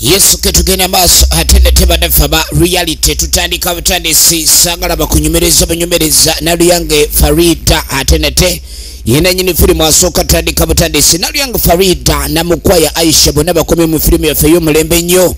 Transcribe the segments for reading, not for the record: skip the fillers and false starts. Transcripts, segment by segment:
Yesu ketugenda maaso atende tebanafa ba reality tutandika butandisi sagala bakunyumereza banyumereza Nalyange Farida atende yena nyini filimu asoka tandika butandisi Nalyange Farida na mukwaya Aisha bona bakomye mu filimu ya feyo mulembe nnyo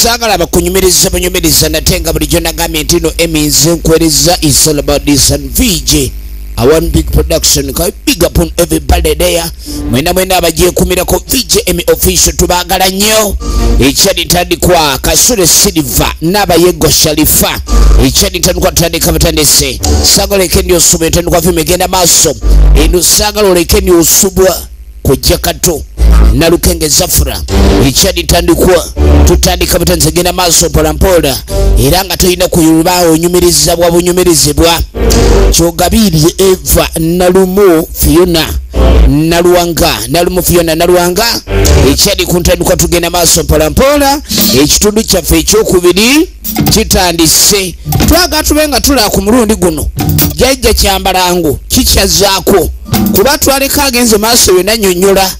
sagala bakunyumereza banyumereza natenga buli jona gamenti no eminze nkwereza is all about this and VJ a one big production ka big up on everybody there mwena abagiye kumira ko VJM official tubagala nnyo ekyadi tandikwa Kasule Silver n'abayego Sharifa ekyadi tandikwa tandika batandise sagala kendi osubwe tandikwa vime genda maso eno sagala lekendi osubwa kujja kato na Lukenge Zafura ekyadi tandikwa tutandika batandise genda maso polampola era nga toyina kuyuba onyumiriza bwa bunyumirizibwa Chogabiri Eva Nalumo Fiona Naluanga Nalumo Fiona Naluanga ekyadi kuntandikwa tugenda maso polampola ekitundu kyaffe ekyokubiri kitandise twaga tubenga tula ku mulundi guno jajja kyambalango kikyazaako kuba twaleka agenze maaso we nanyonyola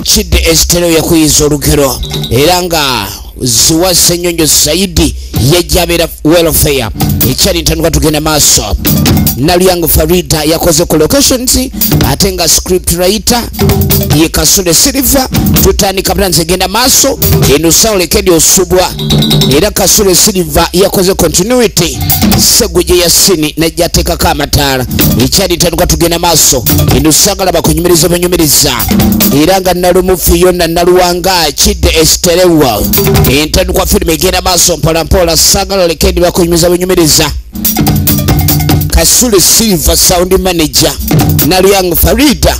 Kidde Estero yakuyiza olugero era nga Zuwa Senyonyo Saidi yajabera welfare ekyali ntandikwa tugenda maaso Nalyange Farida yakoze ku locations atenga script writer ye Kasule Silver tutandika branze genda maaso eno saule kedi osubwa era Kasule Silver yakoze continuity Seguje Yasini najateka kamatala ekyali ntandikwa tugenda maaso eno sagala bakunyumiriza banyumiriza era nga Nalumo Fiona Naluanga Kidde Estero entandikwa filime genda maaso mpolampola sagala lekendi bakunyumiriza banyumiriza Kasule Silver sound manager Nalyange Farida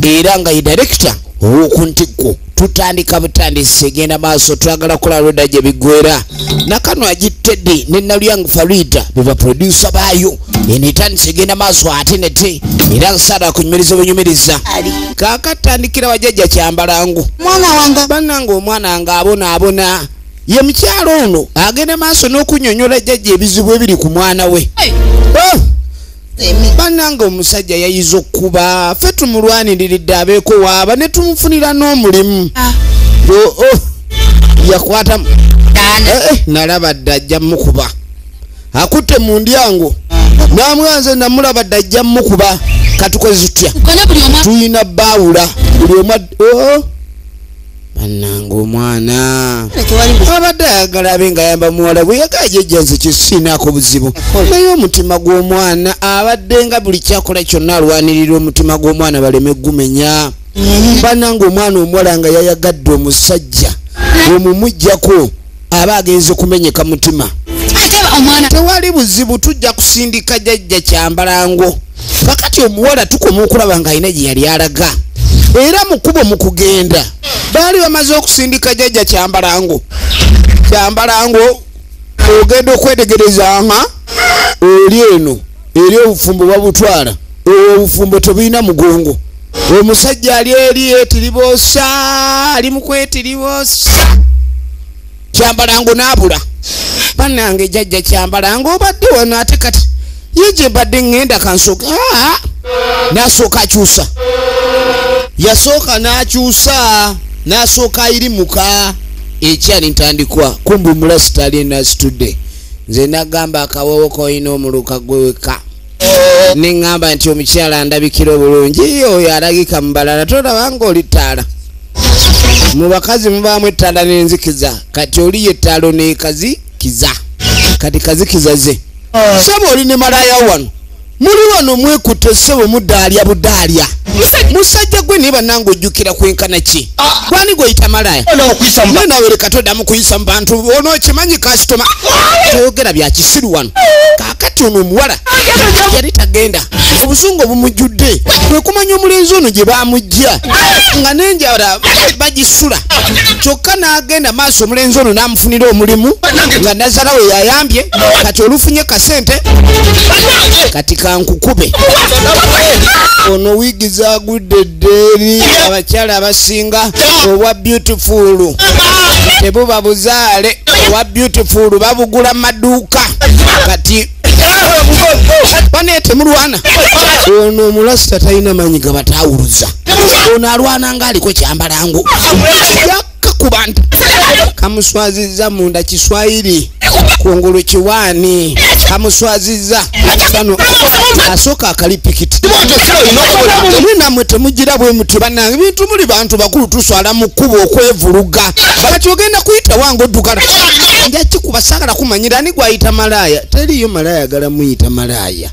era nga director okuntiko tutandika butandise genda maaso twagala kula roda je bigwera nakano agitedde ne Nalyange Farida beba producer bayo enitandise genda maaso atenete era nsala kunyumiriza banyumiriza kakatandikira wajajja kyambalangu mwana wanga banange omwana nga abona ye mkyalo ono agenda maaso n'okunyonyola jajja ebizibu ebiri ku mwana we banange omusajja yayizo kuba ffe tumulwaniridde abeeko waaba ne tumufunira n'omulimu yakwata nalaba ddajja mukuba akutte mu ndyango namwanze namulaba ddajja mukuba katukoze tutya tuyina baawula buli omwa banange omwana abadde ayagala abe nga yamba muwala bwe yagajejja nze kisinaako buzibu naye omutima gw'omwana abadde nga buli kyakola kyonna alwanirira omutima gw'omwana baleme gumenya banange omwana omuwala nga yayagadde omusajja omumujjako aba agenze kumenyeka mutima tewali buzibu tujja kusindika jajja kyambalango kakati omuwala tukoma okulaba nga alina gye yali alaga era mukubo mukugenda bali bamaze okusindika jajja kyambalango ogenda okwetegereza nga oli eno eri obufumbo babutwala obufumbo tebulina mugongo omusajja ali eri etiribosa ali mukwetiribosa kyambalango nabula banange jajja kyambalango obadde wano ate kati yeje badde ngenda kansoka nasooka akyusa yasooka n'akyusa nasooka irimuka ekyali ntandikwa kumbi mulasita ali nasitudde nze nagamba akawowo koyina omuluka gweweka neŋŋamba nti omukyala andabikira obulungi oyo alagika mu balala tolabanga oli ttaala mu bakazi mubaamu ettaala n'enzikiza kati oli yettaalo nekazikiza kati kazikiza ze saba oli ne malaya wano muli wano mwekutte ssebo mudaalya budaalya musajja gwe niba nange ojjukira kwenkana ki gwani goyita malaya nawe leka toddamu kuyisa mu bantu ono kimanyi kasitoma toyogera bya kisiru wano kakati ono omuwala yali tagenda obusungu obumujjudde kwe kumanya omulenzi ono gye bamujja nga n'enjala bagisula kyokka n'agenda maaso omulenzi ono n'amufunira omulimu nga nazzala we yayambye kati olufunye kasente kati kankukube ono wigiza agudde ddeeri abakyala abasinga obwa beautiful tebuba buzaale obwa beautiful babugula maduuka kati banete mulwana ono omulasita talina manyi gabatawuluza ono alwana nga aliko kyambalango kubanda kamuswaziza munda Kiswahili kungulu kiwani kamuswaziza kano asoka akalipikiti mwina mwete mugira bwe mutibana bintu muli bantu bakulu tuswala mukubo okwevuluga kati ogenda kuyita wango dukana njaki kubasagala kumanyira ni gwayita malaya teriyo malaya gala muyita malaya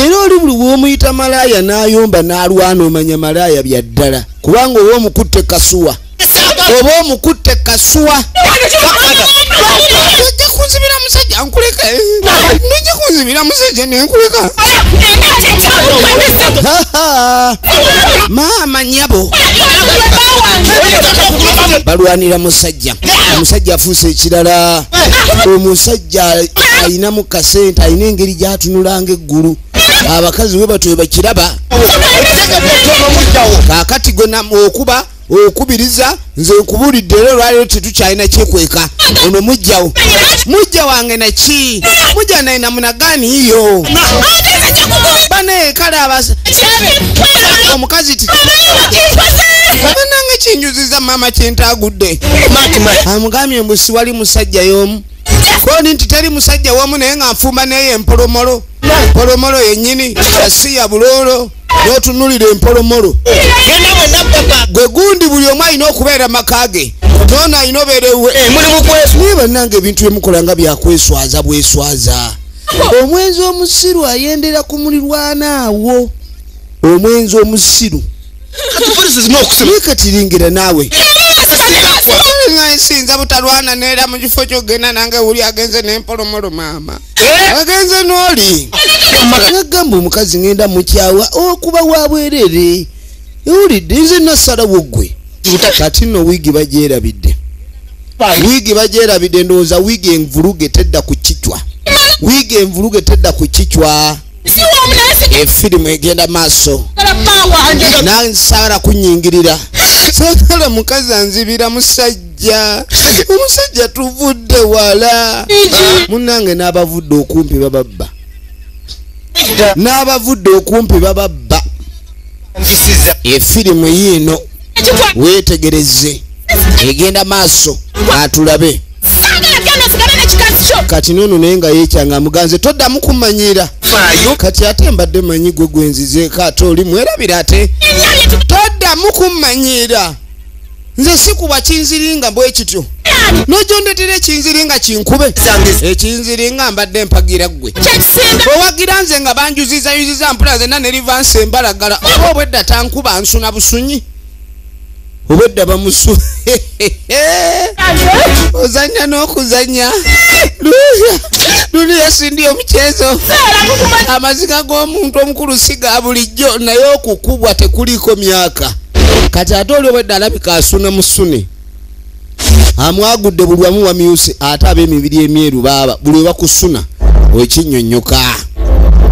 era oli buli w'omuyita malaya n'ayomba n'alwana omanya malaya byaddala kubanga oba omukutte kasuwa oba omukutte kasuwa nojja kunzibira musajja nkuleka nojja kunzibira musajja nenkuleka maama nyabo balwanira musajja omusajja afuuse ekirala omusajja ayinamu kasente ayina engeri gyatunulanga eggulu abakazi we batwe bakiraba kakati gwe okuba okubiriza nze nkubulidde era lwaliro tetukyalina kyekweka ono mujjawo mujja wange naki mujja naye namuna gani hiyo bane kale omukazi ti banange kinjuziza mama kyentagudde amugambye mbu siwali musajja y'omu koni nti teri musajja wamu naye nga nfumba neye empolomolo empolomolo yennyini yasiya buloolo n'otunulira empolomolo gwe gundi buli omu alina okubeera makage nono alina obeerewe naye bannange ebintu byemukola nga byakweswaza bweswaza omwenzi omusiru ayendera ku mulirwana awo omwenzi omusiru katiringira naawe sinza butalwana neera mu kifo kyogenda nange wuli agenze n'empolomolo maama agenze n'oli agamba omukazi ngenda mukyawa okuba wabwerere ewulidde nze nasalawo gwe kati nno wiigi bagyerabidde wiigi bagyerabidde ndowooza wiigi envuluge tedda ku kicwa wiigi envuluge tedda ku kicwa efirimu egenda maaso nansagala kunyingirira sagala mukazi anzibira musajja omusajja tuvudde wala munange n'abavudde okumpi bababba n'abavudde okumpi bababba efirimu yiino weetegereze egenda maaso atulabe kati nono naye nga yekyanga muganze toddamu kumanyira kati ate mbadde manyi gwe gwenzizeeko ate oli mwerabira ate toddamu kumanyira nze sikuba kinziringa bwe kityo nojondetera ekinziringa kinkube ekinziringa mbadde mpagira gwe owagira nze nga banjuzizayuziza mpula zenna ne livansi embalagala oba obwedda tankuba nsuna busunyi obwedda bamusu ozanya n'okuzanya luli yasindiye omuchezo amaziga g'omuntu omukulu siga bulijjo naye okukubwa tekuliko myaka kati ate oli obwedda alabika asuna musune amwagudde buli wamu wamyuse ate ab'emibiri emyeru baaba buli bakusuna okinyonyoka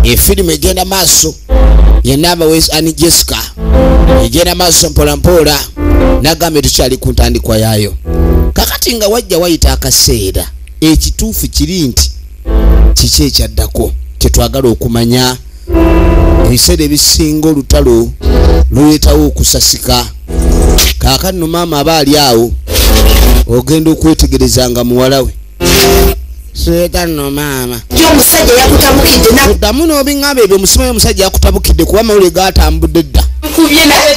efirimu egenda maaso yenamba wes ani Jessica egenda maaso mpolampola nagambe tukyali ku ntandikwa yaayo kakati nga wajja wayita akaseera ekituufu kiri nti kiki ekyaddako kyetwagala okumanya ebiseera ebisinga olutalo luleetawo okusasika kaakati no maama aba ali awo ogenda okwetegereza nga muwala we seeta nno maama omusajja yakutabukidde oddamu n'obiŋŋamba ebyo omusimayo omusajja yakutabukidde kuba mawule gaatambudde dda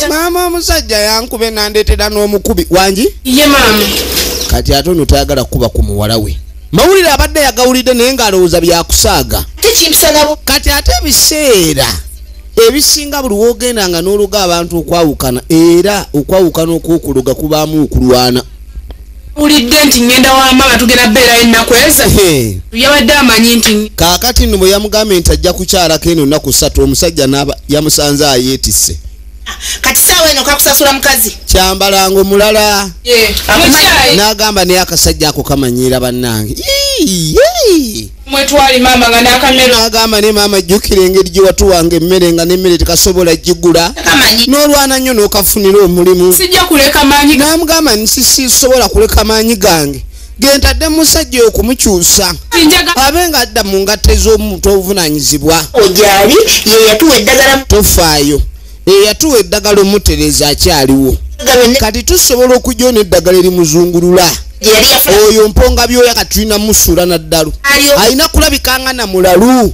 maama omusajja yankube nandeetera n'omukubi wangi ye maama kati ate ono tayagala kuba ku muwala we mawulire abadde yagawulidde naye ng'alowooza byakusaaga kati ate ebiseera ebisinga buli woogendanga n'oluga abantu okwawukana era okwawukana okwokuluga kubaamu okulwana ulidde nti ngenda wa mama tugenda beera ennaku ezo yabadde amanyi nti kaakati nno bwe yamugambye nti ajja kukyalako eno nnaku 3 omusajja n'aba yamusanze ayeetisse kati saawa eno kakusasula mukazi kyambalanga omulala n'agamba naye akasajja ako kamanyiira bannange mwetwali mama nga nakamero n'agamba ne maama jjukira engeri gye watuwanga emmere nga n'emmere tekasobola gigula n'olwana nnyo n'okafunira omulimu sijja kuleka maanyi n'amugamba nsisobola kuleka maanyi gange gentadde musajja okumukyusa abe nga adda mu ngatte z'omuntu obuvunaanyizibwa ogyali ye yatuwa eddagala tofaayo eyatuwa eddagala omutereza akyaliwo kati tusobola okujona eddagala erimuzungulula oyo mponga byoya katulina musula naddalo alina kulabikanga na mulalu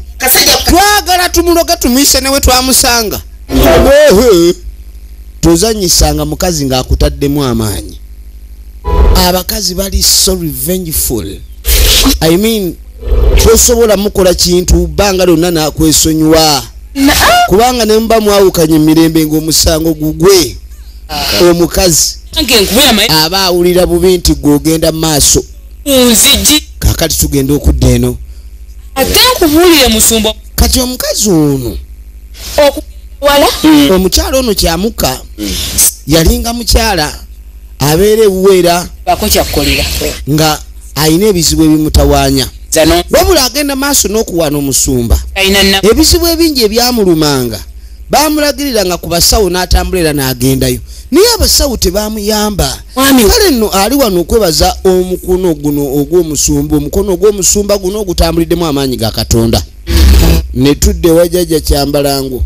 twagala tumuloga tumuyise newe twamusanga tozanyisanga mukazi ng'akutaddemu amaanyi. Abakazi bali so revengeful. I mean tosobola mukola kintu banga lyonna nakwesonyiwa kubanga ne mba mwawukanye mirembe ng'omusango gugwe omukazi aba awulira bubi nti gwogenda maaso kakati tugenda okudda eno kati omukazi ono omukyala ono kyamuka yalinga mukyala abeera ewuwera nga ayina ebizibu ebimutawaanya wabula agenda maaso n'okuwana omusumba ebizibu ebingi ebyamulumanga bamulagiriranga ku basawo n'atambulira n'agendayo naye abasawo tebamuyamba kale nno ali wano okwebaza omukono guno ogw'omusumba omukono ogw'omusumba guno ogutambuliddemu amaanyi ga Katonda ne tudde wajjajja Kyambalango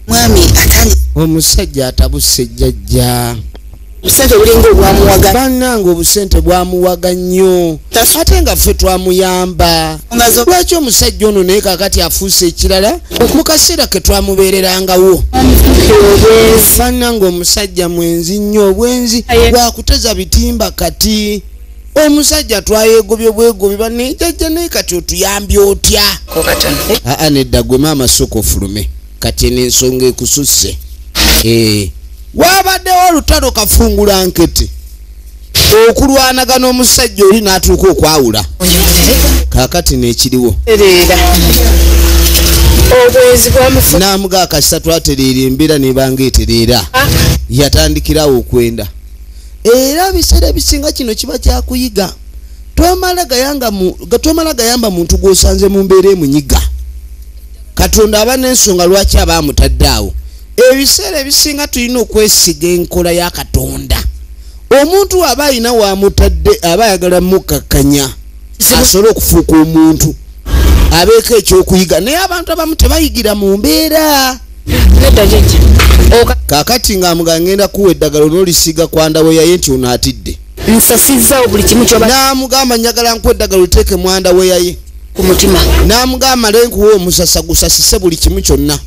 mwami atani omusajja atabuse jjajja Obusente bulingo bwamuwaga bannange obusente bwamuwaga nnyo ate nga ffe twamuyamba lwaki omusajja ono naye kakati afuuse ekirala mu kaseera ke twamubeererangawo bannange omusajja mwenzi nnyo obwenzi bwakuteza bitimba kati omusajja twayegobye bwegobye banne jjajja naye kati otuyambye otya nedda gwe maama soko fulume kati n'ensonga ekususse wabaddewo olutalo kafungula nkete okulwanagana omusajja oli n'atuuka okwawula kakati n'ekiriwo n'amuga akasita twatereera embeera nebanga etereera yatandikirawo okwenda era biseera bisinga kino kiba kyakuyiga tomala gayamba muntu gw'osanze mu mbeera emunyiga Katonda aba n'ensonga lwaki abaamutaddeawo ebiseera ebisinga tulina okwesiga enkola ya Katonda omuntu aba alina wamutadde aba ayagala mukakkanya asobole okufuuka omuntu abeeko ekyokuyiga naye abantu abamu tebayigira mu mbeera kakati ng'amuga ngenda kuwa eddagala n'olisiga kwandawe yaye nti ono atidde nsasizaawo buli kimu kyoba n'amugamba njagala nkuwa eddagala oliteeke mwandawe yaye ku mutima n'amugamba lenkuwa omusasa gusasise buli kimu kyonna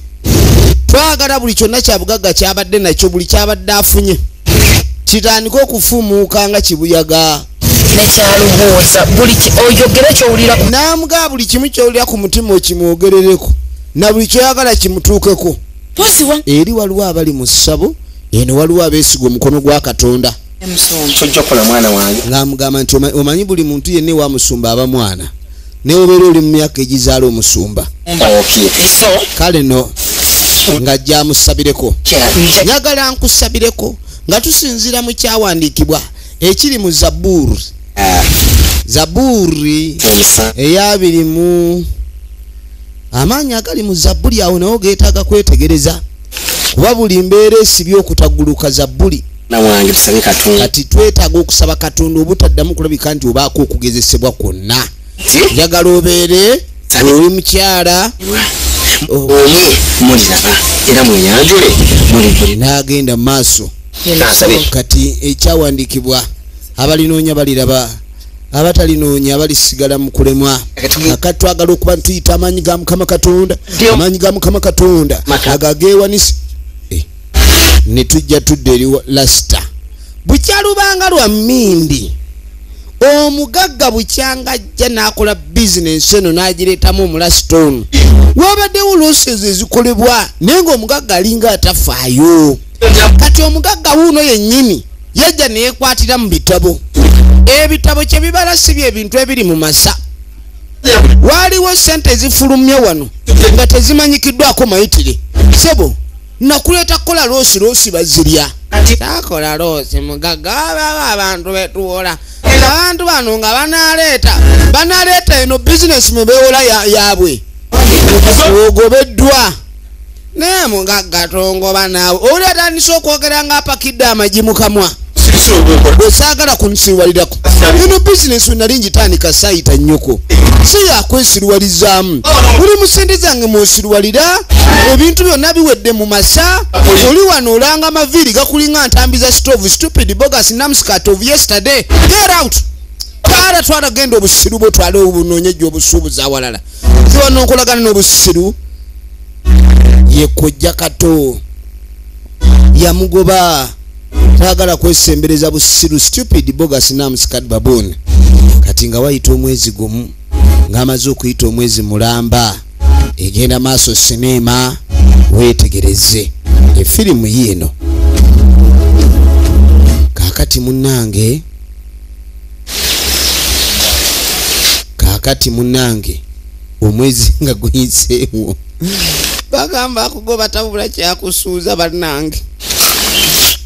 twagala buli kyonna kyabugagga kyabadde nakyo buli kyabadde afunye kitandika okufuumuuka nga kibuyaga nekyalubuuza buli oyogere kyowulira n'amugamba buli kimu kyowulira ku mutima okimwogerereko na buli kyoyagala kimutuukeko eri waliwo abali mu ssabo eno waliwo abeesiga omukono gwa Katonda ng'amugamba nti omanyi buli muntu yenna ewamusumba aba mwana naye obeera oli mu myaka egizaala omusumba kale no nga gyamusabireko nyagala nkusabireko nga tusinzira mu kyawandiikibwa ekiri mu Zabuuri eyabirimu amaanyi agali mu Zabuuri awo nawo geetaaga kwetegereza kuba buli mbeera esibye okutagguluka Zabuuri kati twetaaga okusaba Katonda obutaddamu kulabika nti obaako okugezesebwa kwonna njagala obeere oli mukyala era mweyanjule n'agenda mu maaso kati ekyawandiikibwa abalinoonya baliraba abatalinoonya balisigala mu kulemwa kakati twagala okuba ntuyita amaanyi ga Mukama Katonda amaanyi ga Mukama Katonda agageewanise ne tujja tudde eri lasita bukyalubanga lwa mmindi omugagga bukyanga ajja n'akola bizinensi eno n'agireetamu omulasita ono wabaddewo losezi ezikolebwa naye ng'omugagga alinga atafaayo kati omugagga wuuno yennyini yajja neyekwatira mu bitabo ebitabo kye bibala si byebintu ebiri mu masa waaliwo sente ezifulumye wano nga tezimanyikiddwako mayitire sebo nakuleeta kukola loosi bazirya takola loosi mugagga ababa abantu betuwola abantu bano nga banaleeta eno bizinesi mwe beewola yaabwe ogobeddwa naye mugagga tongoba naawe oli atandise okwogera nga apakidde amagi mu kamwa bwesagala kunsiruwalirako eno bizinesi nali njitandika sayita nnyoko si yakwesiruwalizaamu buli mu sente zange mwosiruwalira ebintu byonna biwedde mu masa oli wano olanga amaviiri gakulinga ntambiza stove stupid bogus namscat of yesterday get out twala genda obusiru bwotwale obunoonyejo obusuubuza awalala ziwano nkolagana n'obusiru yekojja kato yamugoba tagala kwesembereza busiru stupid bogus namscat baboon kati nga wayita omwezi gumu ng'amaze okuyita omwezi mulamba egenda maaso sinema wetegereze efirimu yiino kakati munnange omwezi nga guyiseewo bagamba akugoba tabula kyakusuuza bannange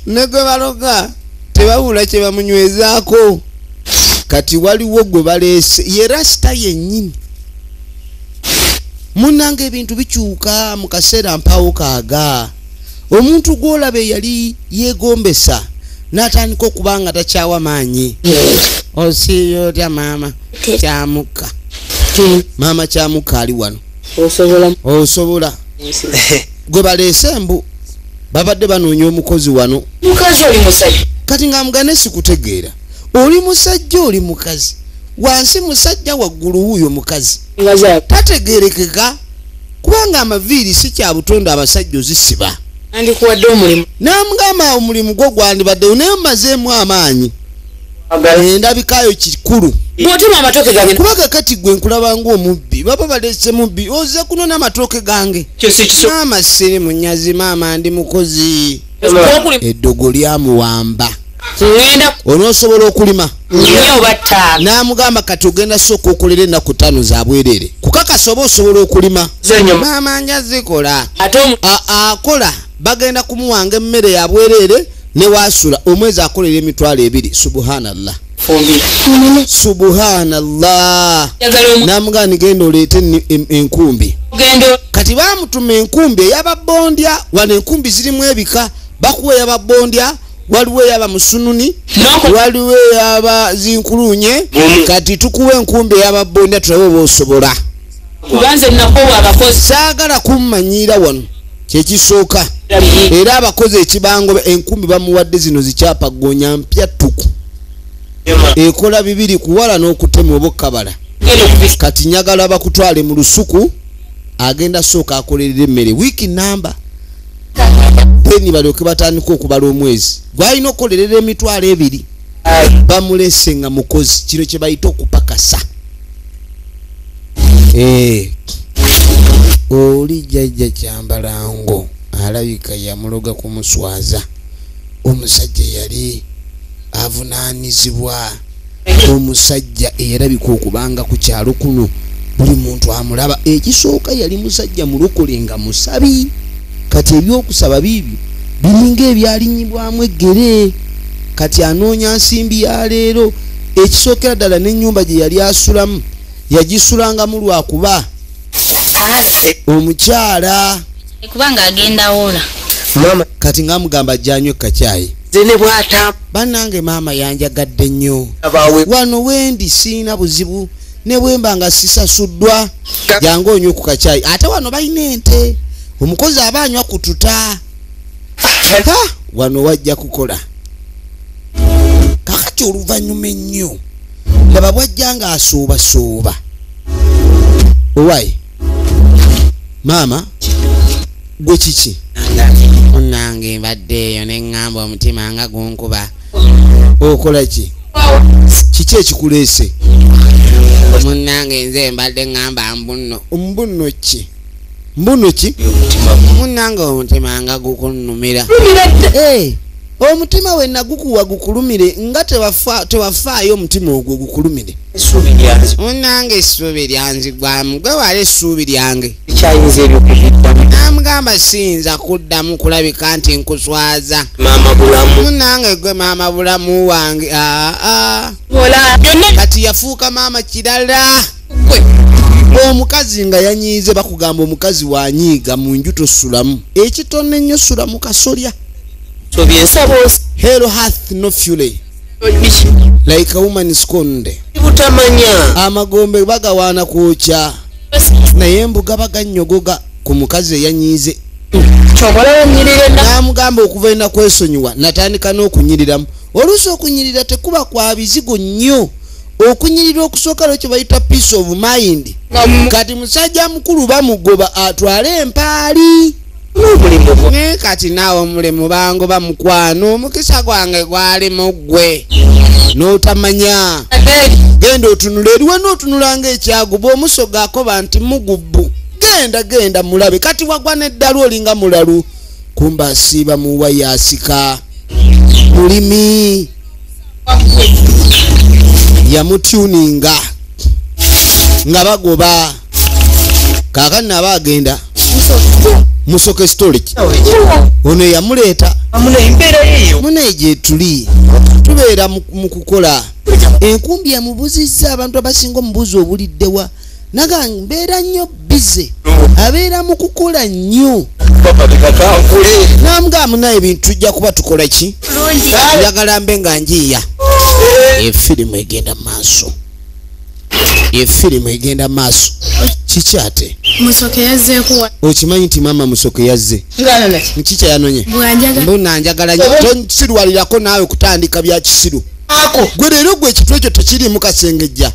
ne gwe baloga tebawula kye bamunywezaako kati waliwo gwe baleese ye rasita yennyini munnange ebintu bikyuka mu kaseera mpawo kaaga omuntu gw'olaba yali yeegombesa n'atandika okuba nga takyawa maanyi osiiyo otya maama kyamukka maama kyamukka ali wano osobola gwe baleese embu babadde banoonya omukozi wano mukazi oli musajja kati nga mugane sikutegeera oli musajja oli mukazi wansi musajja waggulu wuuyo mukazi tategeerekeka kubanga amaviiri si kya butonde abasajja ozisiba andikuwadde omulimu namugamba omulimu gwo gwandibaddewo naye mmazeemu amaanyi endabikayo kikulu bw'otema amatooke gange kubaga kati gwe nkulaba ng'omubbi baba baleese mubbi oze kunona amatooke gange maama siri munyazi maama ndi mukozi eddogo lyamuwamba onoosobola okulima n'amugamba kati ogenda sooka okolera ennaku 5 za bwereere kukakasa oba osobola okulima maama njazikola akola bagenda kumuwanga emmere ya bwereere ne waasula omwezi akolera emitwalo 2 subhanallah subhanallah namugamba nigenda oleete enkumbi kati bamutuma enkumbi eyababondya wano enkumbi zirimu ebika bakuwa eyababondya waliwo eyaba musununi waliwo eyaba zinkulunye kati tukuwa enkumbi eyababondya tulabe oba osobola saagala kummanyira wano kyekisooka era abakozi ekibango enkumbi bamuwadde zino zikyapagonya mpya tuku ekola 2 kuwala n'okutema obukkabala kati nyagala bakutwale mu lusuku agenda sooka akolerera emmere wiiki namba then balyoke batandika okubala omwezi gwalina okukolerera emitwalo 2 bamulese nga mukozi kino kye bayita okupakasa oli jjajja Kyambalango alabika yamuloga kumuswaza omusajja yali avunaanizibwa omusajja eyalabika okubanga ku kyalo kuno buli muntu amulaba ekisooka yali musajja mulokole nga musabi kati ebyokusaba biibyo biringa ebyalinyibwamu eggere kati anoonya nsimbi ya leero ekisookera ddala n'ennyumba gye yali asulamu yagisulangamu lwakuba omukyala kubanga agenda wola mama kati ngamugamba ajjanywe kacyayi zene bwata bannange maama yanjagadde nnyo wano wendi siina buzibu ne bwemba nga sisasuddwa jangu onywe ku kacyayi ate wano balina ente omukozi abanywa kututa wano wajja kukola kakati oluvannyuma ennyo laba bwajja nga asuubasuuba owaye maama gwe kiki munnange mbadde eyo neŋŋamba omutima nga gunkuba okola ki kiki ekikuleese munnange nze mbadde ŋŋamba mbunno ki mbuno ki munnange omutima nga gukunnumira omutima we nagukuwa gukulumire nga tewafaayo omutima ogwo gukulumire munnange essuubi lyanzigwamu gwe wala essuubi lyange namugamba siyinza kuddamu kulabika nti nkuswaza munnange gwe maama bulamu wange kati yafuuka maama kirala omukazi nga yanyiize bakugamba omukazi wanyiiga mu nju tosulamu ekitone nnyo sula mu kasolya so byensaba hell hath no fury like a woman scorned. butamanya Amagombe bagawaana kwokya naye embuga bagannyogoga ku mukazi eyanyiize. kyomala wanyirire Namugamba okuva ena kwesonyiwa natandika n'okunyiriramu. Oluusi okunyirira tekuba kwa bizigo nnyo. Okunyirira okusooka lwekyo bayita peace of mind. Kati musajja mukulu bamugoba atwale empaali. n'omulimu Ne kati naawe omulemu bango bamukwano omukisa gwange gwali mu ggwe n'otamanya. Genda otunula eriwe n'otunulanga ekyago bw'omusoga akoba nti mugubbu. Genda mulabe kati wagwa n'eddalu olinga mulalu. Kumba asiiba mu waya asika. Mulimi yamutuninga nga bagoba kaakati naba agenda musoke storage ono yamuleeta amuna embeera yeeyo munaye gye tuli tubeera mu kukola enkumbi yamubuzizza abantu abasinga omubuzi obuliddewa naga mbeera nnyo bize abeera mu kukola nnyo namugamba naye ebintu tujja kuba tukola ki njagala mbe nga njiya efirimu egenda maaso kikyate Musoke yazzeeko wa okimanyi nti maama musoke yazze ngana naki nkikya yanonye bwanjaga mbona njagala nnyo tonsirwalirako naawe kutandika bya kisiru ako gwe leero gwe ekitwe ekyo tekiriimu kasengejja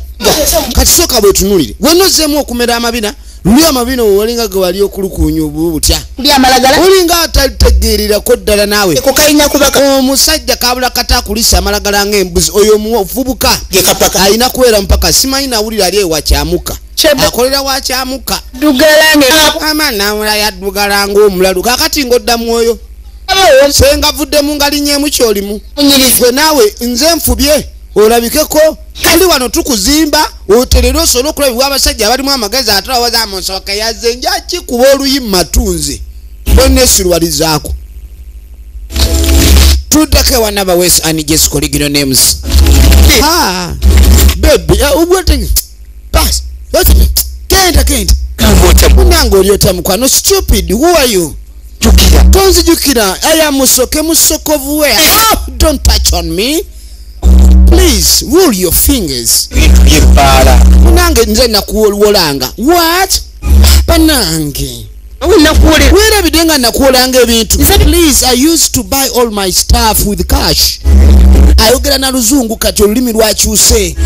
kati sooka bwetunulire wenozeemu okumera amabina luli amabina owalinga ge wali okulukuunya obubu butya ndi amalagala olinga atalitegeerirako ddala naawe ko kalina kubaka omusajja kabula kata akulisa amalagala ng'embuzi oyo omuvubuka ge kapaka alina kubeera mpaka simanyi nawulira ali ewakyamuka akolera wakyamuka dugalange amanawula yaddugalanga omulalu kakati ng'odda mwoyo senga vuddemu nga linyeemu kyolimu gwe naawe nze nfubye olabikeko kali wano tukuzimba oterera osobola okulabibwa abasajja abalimu amagezi atulawoza musoke yazze njakikuba oluyi mumatunzi bonesirwalizaako tuddako ewana bawes anijes original names baby bas genda munange olyota mukwano stupid who are you tonzijukira I am musoke musokovuwe don't touch on me please rule your fingers munange nze nakuwolanga what banange weerabidde nga nakuwolanga ebintu please I used to buy all my stuff with cash ayogera na luzungu kati olulimi lwakyuse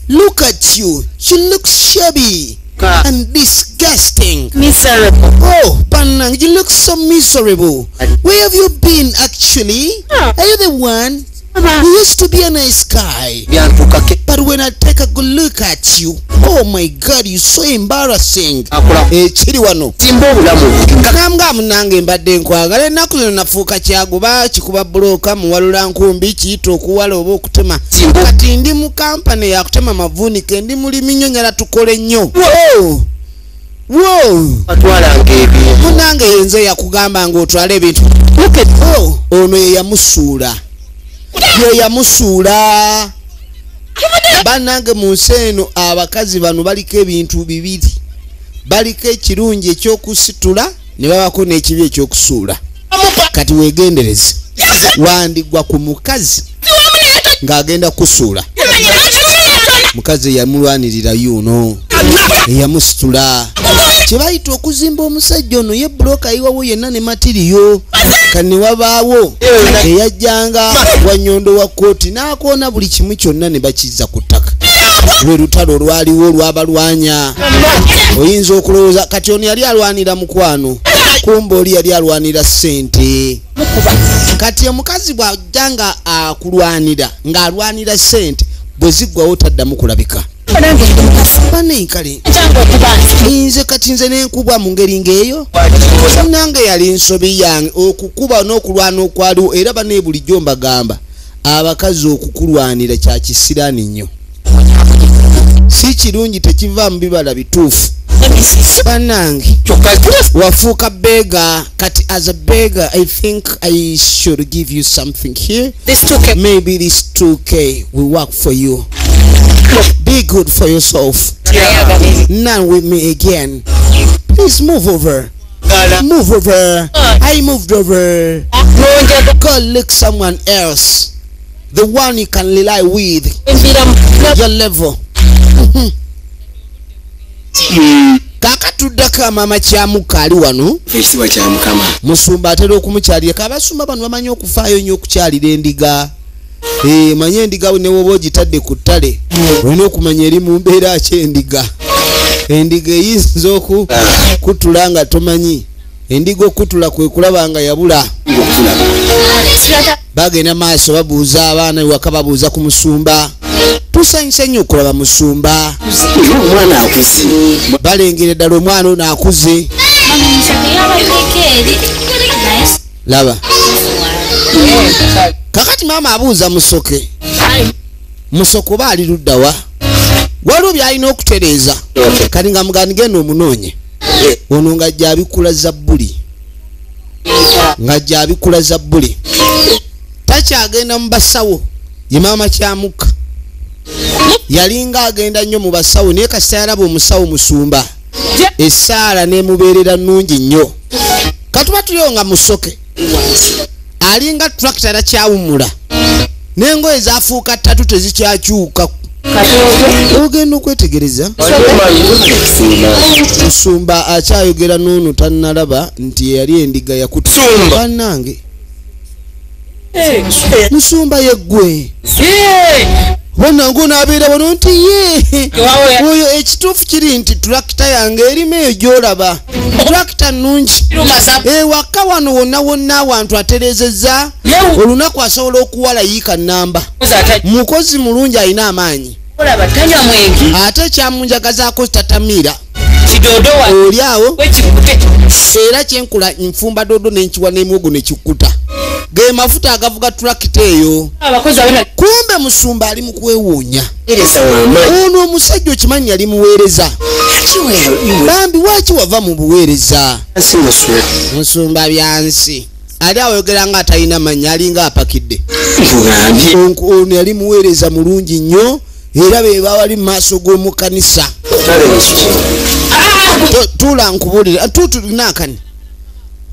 look at you look shabby and disgusting. miserable Oh, Banang, you look so miserable. Where have you been actually? Are you the one who used to be a nice guy? byantukake But when I take a good look at you, oh my God, you're so embarrassing. akola Chiri wano. timba obulamu Kanamga munange mbadde nkwagala ennaku zino nafuuka kyaguba kikuba buloka muwalula nkumbi kiyita okuwala oba okutema kati ndi mu kampani yakutema mavuunike ndi mulimi nnyo nyala tukole nnyo atwalanga ebyo munange yenze yakugamba ng'otwala ebintu ono yeyamusuula bannange mu nsi eno abakazi bano baliko ebintu bibiri baliko ekirungi ekyokusitula ne babako n'ekibi ekyokusuula kati weegendereze wandigwa ku mukazi ng'agenda kusuula mukazi eyamulwanirira yuno eyamusitula kyebayita okuzimba omusajja ono ye buloka ayiwawo yenna ne matiriyo kane wabaawo eyajjanga wanyondo wa kooti n'akoona buli kimu kyonna ne bakizza ku ttaka lwe lutalo olwaliwo olwabalwanya oyinza okulowooza kati ono yali alwanira mukwano kumba oli yali alwanira ssente kati omukazi bw'ajjanga akulwanira ng'alwanira ssente bwe ziggwawo taddamu kulabika banenkale nze kati nze nenkubwa mu ngeri ng'eyo nange yali nsobi yange okukuba n'okulwana okwaliwo era bane bulijjo mbagamba abakazi okukulwanira kya kisiraani nnyo si kirungi tekiva mu bibala bituufu banange wafuuka bega kati as a beggar I think I should give you something here maybe this 2K will work for you. Be good for yourself. Now with me again. Please move over. Move over. I moved over. Go look someone else, the one you can rely with your level. Kakatuddako mama kyamuka ali wano ekitiibwa kya Mukama. musumba atera okumukyalira kabasumba bano bamanyi okufaayo nnyo okukyalira endiga. Manye endiga ne woba ogitadde ku ttale olina okumanya eri mu mbeera ki endiga. Endiga eyinza okukutula nga tomanyi. Endiga okutula kwe kulaba nga yabula. Bagenda maaso babuuza abaana ewaka babuuza ku musumba. Tusanyuse nnyo okulaba musumba. Omwana akuze. Balengera ddala omwana ono akuze. Laba. Kakati maama abuuza Musoke. Musoke oba ali ludda wa? Waliwo by'alina okutereeza. Kati nga mugani genda omunoonye. Ono ng'ajja abikula Zabbuli. Ng'ajja abikula Zabbuli. Takyagenda mu basawo. Ye maama Kyamuka. Yalinga agenda nnyo mu basawo naye kasita yalaba omusawo musumba. Essaala n'emubeerera nnungi nnyo. Katuba tuliyo nga Musoke. Alinga tractor takyawumula. N'engoye zaafuuka ttatu tezikyakyuka. Ogenda okwetegereza. Musumba akyayogera n'ono tannalaba nti yali endiga yakutuka. Bannange. Musumba yeggwe. Bonna ng'onaabeera bano nti ye. Oyo ekituufu kiri nti tractor yange erimu eyo gy'olaba. Tractor nnungi. Ewaka wano wonna wonna awantu atereezezza. Olunaku asobola okuwalayiika nnamba. Mukozi mulungi alina amaanyi. Ate kyamunjagazaako tatamiira. Oli awo era kyenkula nfumba dodo n'enkiwa n'emwogo n'ekikuta. Ge mafuta agavuga tractor eyo. Kumbe musumba ali mu kwewuunya. Ono omusajja okimanyi yali muweereza. Bambi waki wava mu buweereza? Musumba byansi. Ali ayogera nga atalina manya alinga apakidde. Ono yali muweereza mulungi nnyo era be bawali mu maaso g'omu kanisa. Tula nkubulira tutulinakani.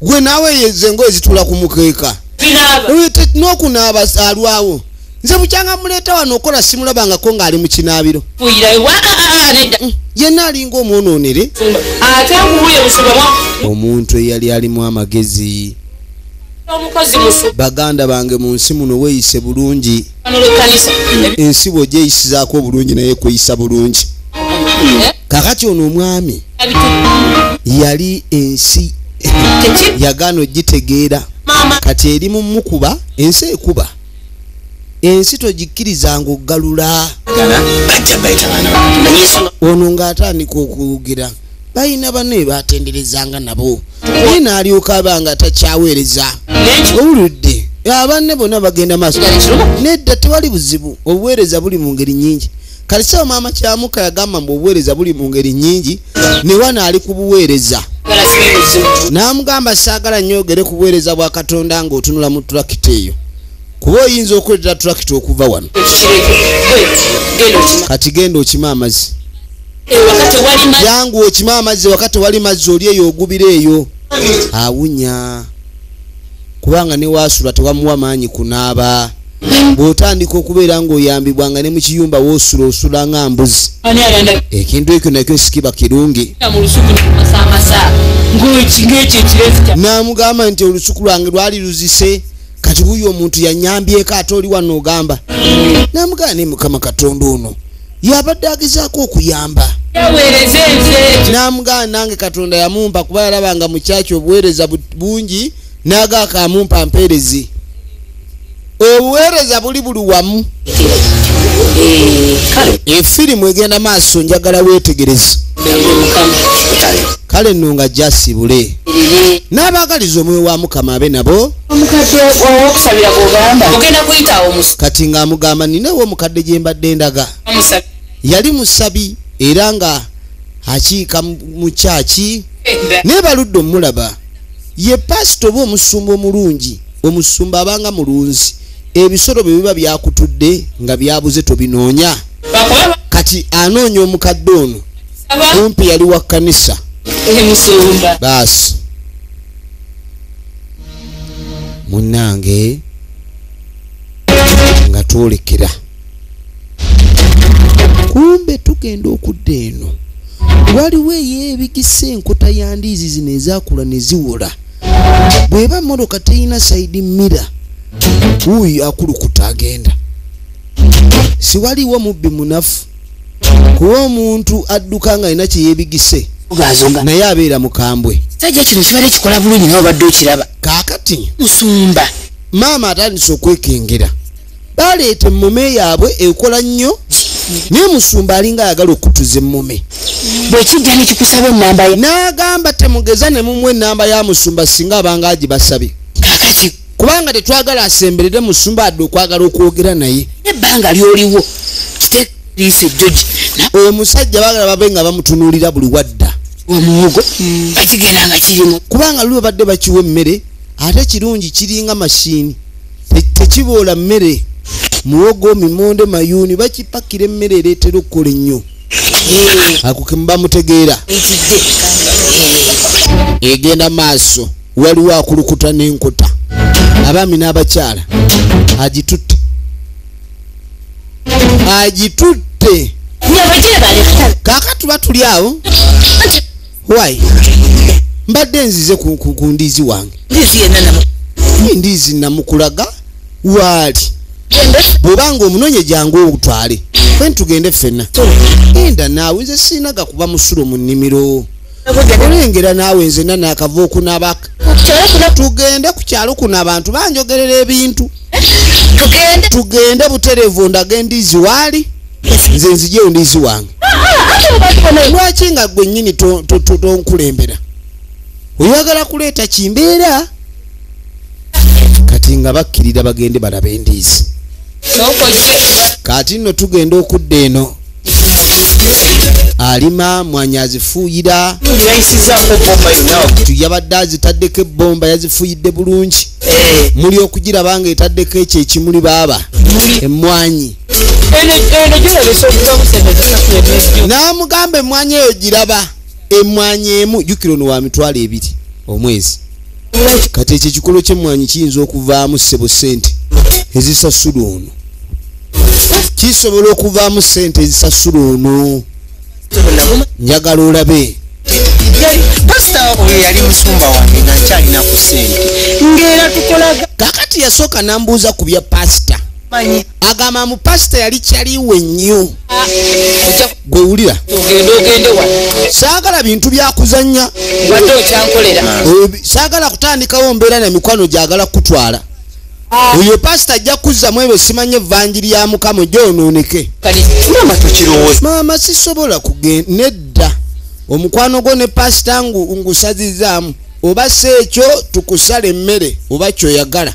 Gwe naawe yezengo ezitula ku mukeeka. N'okunaaba alwawo. Nze bukyanga muleeta wano okola simulabangako ng'ali mu kinaabiro. Yenna alinga omwonoonere. Omuntu eyali alimu amagezi. Baganda bange mu nsi muno weeyise bulungi. Ensi bw'ogyeyisizaako obulungi naye kweyisa bulungi. Kakati ono omwami yali ensi yagaana ogitegeera. Kati eri mu mukuba ensi ekuba. Ensi togikkirizanga oggalula. Ono ng'atandika okuwugira. Balina banne batenderezanga nabo. Naye n'alyoka abanga takyaweereza. Owulidde abanne bonna bagenda maaso. Nedda tewali buzibu. Obuweereza buli mu ngeri nnyingi. Kalisawo maama Kyamuka yagamba mbu obuweereza buli mu ngeri nnyingi. Ne wana ali ku buweereza. N'amugamba saagala nnyo ogere ku buweereza bwa Katonda ng'otunula mu tractor eyo. Kuba oyinza okuleetera tractor okuva wano. Kati genda okima amazzi. Yangu okima amazzi wakati wali mazzi oli eyo ogubira eyo. Awunya. Kubanga ne waasula tewamuwa maanyi kunaaba. Bw'otandika okubeera ng'oyambibwanga ne mu kiyumba woosula osula nga mbuzi. Ekintu ekyo nakyo sikiba kirungi. N'amugamba nti olusuku lwange lwali luzise. Kati wuyo omuntu yanyambyeko ate oli wano ogamba. N'amugamba ne Mukama Katonda ono yabadde agezaako okuyamba. N'amugamba nange Katonda yamumpa kuba yalabanga mu kyaki obuweereza bungi n'agaaka amumpa mpeerezi. Obuweereza buli buli wamu. Efirimu egenda maaso njagala weetegereze. Kale nno nga jasibule. N'abaagaliza omwoyo wa Mukama abe nabo. Kati ng'amugamba ninawo omukadde gye mbadde ndaga. Yali musabi era nga akiika mu kyaki. Naye baludde omulaba. Ye pasito oba omusumba omulungi. Omusumba abanga mulunzi. Ebisolo bye biba byakutudde nga byabuze tobinoonya. Kati anoonya omukadde ono. Kumpi yali wa kkanisa. Baasi. Munnange nga twolekera kumbe tugenda okudda eno waliwo eyebigisa enkota ya ndiizi zino ezakula ne ziwola bw'eba mmotoka teyina saidi mira wuuyo akulukuta agenda siwaliwo mubbi munafu kuba omuntu adduka nga alina kyeyebigise naye abeera mukambwe sajja kino kibadde kikola bulungi nawe badde okiraba kaakati musumba maama atandise okwekengera baleeta emmome yaabwe ekola nnyo naye musumba alinga ayagala okutuza emmome bwekijja nekikusaba ennamba ye n'agamba temugeza ne mumwe ennamba ya musumba singa abanga agibasabye kakati kubanga tetwagala asemberere musumba adde okwagala okwogera naye ebbanga lyoliwo kiteekiriisa George omusajja bagala babe nga bamutunuulira buli wadda omuwogo bakigenda nga kirimu kubanga lwe badde bakiwa emmere ate kirungi kiringa mashini tekiboola mmere muwogo mimonde mayuuni bakipakira emmere ereetera okukola ennyo ako kemuba mutegeera egenda maaso waliwo akulukuta n'enkota abaami n'abakyala agitutte kaakati tuba tuli awo wai mbadde nzize ku ndiizi wange ndiizi namukulaga waali bw'obanga omunonye jangu otwale fen tugende ffenna genda naawe nze siinaga kuba musulo mu nnimiro olengera naawe nzena naakava okunaabaka tugende ku kyalo kuno abantu banjogerera ebintu tugende buterevu ndaga endiizi waali nze nzijeyo ndiizi wange lwaki nga gwe nnyini tonkulembera oyagala kuleeta kimbeera kati nga bakkirira bagende balaba endiizi kati nno tugenda okudda eno alima mwanya azifuuyira yabadde azitaddeko ebbomba yazifuyidde bulungi muli okugiraba nga etaddeko ekyo ekimuli baaba emmwanyi n'amugamba emmwanyi eyo giraba emmwanyi emu jjukira ono wa mitwalo 2 omwezi kati ekyo ekikolo ky'emmwanyi kiyinza okuvaamu ssebo sente ezisasula ono kisobola okuvaamu sente ezisasula ono njagala olabe pasita oyo yali musumba wange nga nkyalina ku ssente ng'era tukolaga kakati yasooka n'ambuuza ku bya pasita agamba mu pasita yali kyaliwe nnyo gwe wulira saagala bintu byakuzannya saagala kutandikawo mbeera na mikwano gyagala kutwala oyo pasita ajja kuzzamu ebyo simanye evvanjiri ya mukama gyonooneke maama sisobola kugenda nedda omukwano gwo ne pasita ngusazizaamu oba si ekyo tukusala emmere oba kyoyagala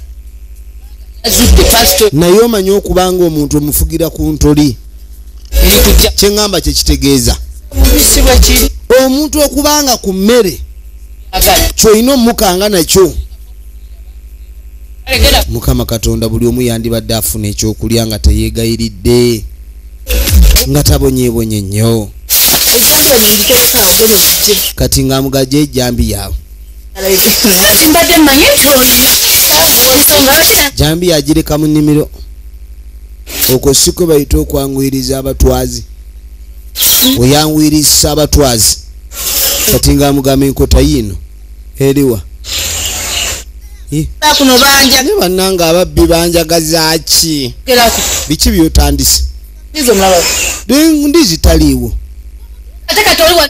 naye omanye okubanga omuntu omufugira ku ntoli kyeŋŋamba kyekitegeeza omuntu okubanga ku mmere kyolina omukanga nakyo mukama katonda buli omu yandibadde afuna ekyokulya nga teyeegayiridde nga tabonyeebonye nnyo kati ng'amugajja ejjambi yawe jambi yagireka mu nnimiro okwo si kwe bayita okwanguyiriza abatwazi oyanguyirisa abatwazi kati ng'amugamba enkota yiino eriwa ne bannanga ababbi banjagaza ki biki byotandise ndiizi taliiwo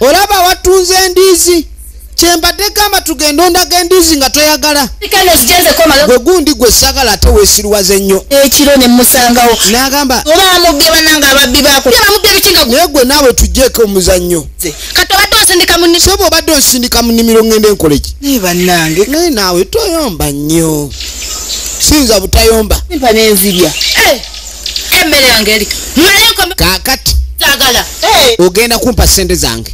olaba watunze endiizi kyembadde gamba tugenda ondaga endiizi nga toyagala gwe gundi gwe sagala ate weesirwaze nnyo ekiro ne musangawo n'agamba oba amubye bannanga ababbi baako naye gwe naawe tujjeeko omuzannyo sebo obadde onsindika mu nnimiro ngende nkole ki naye bannange naye naawe toyomba nnyo sinza butayomba mpa n'enzirya emmere yange eri kaakati sagala ogenda kumpa sente zange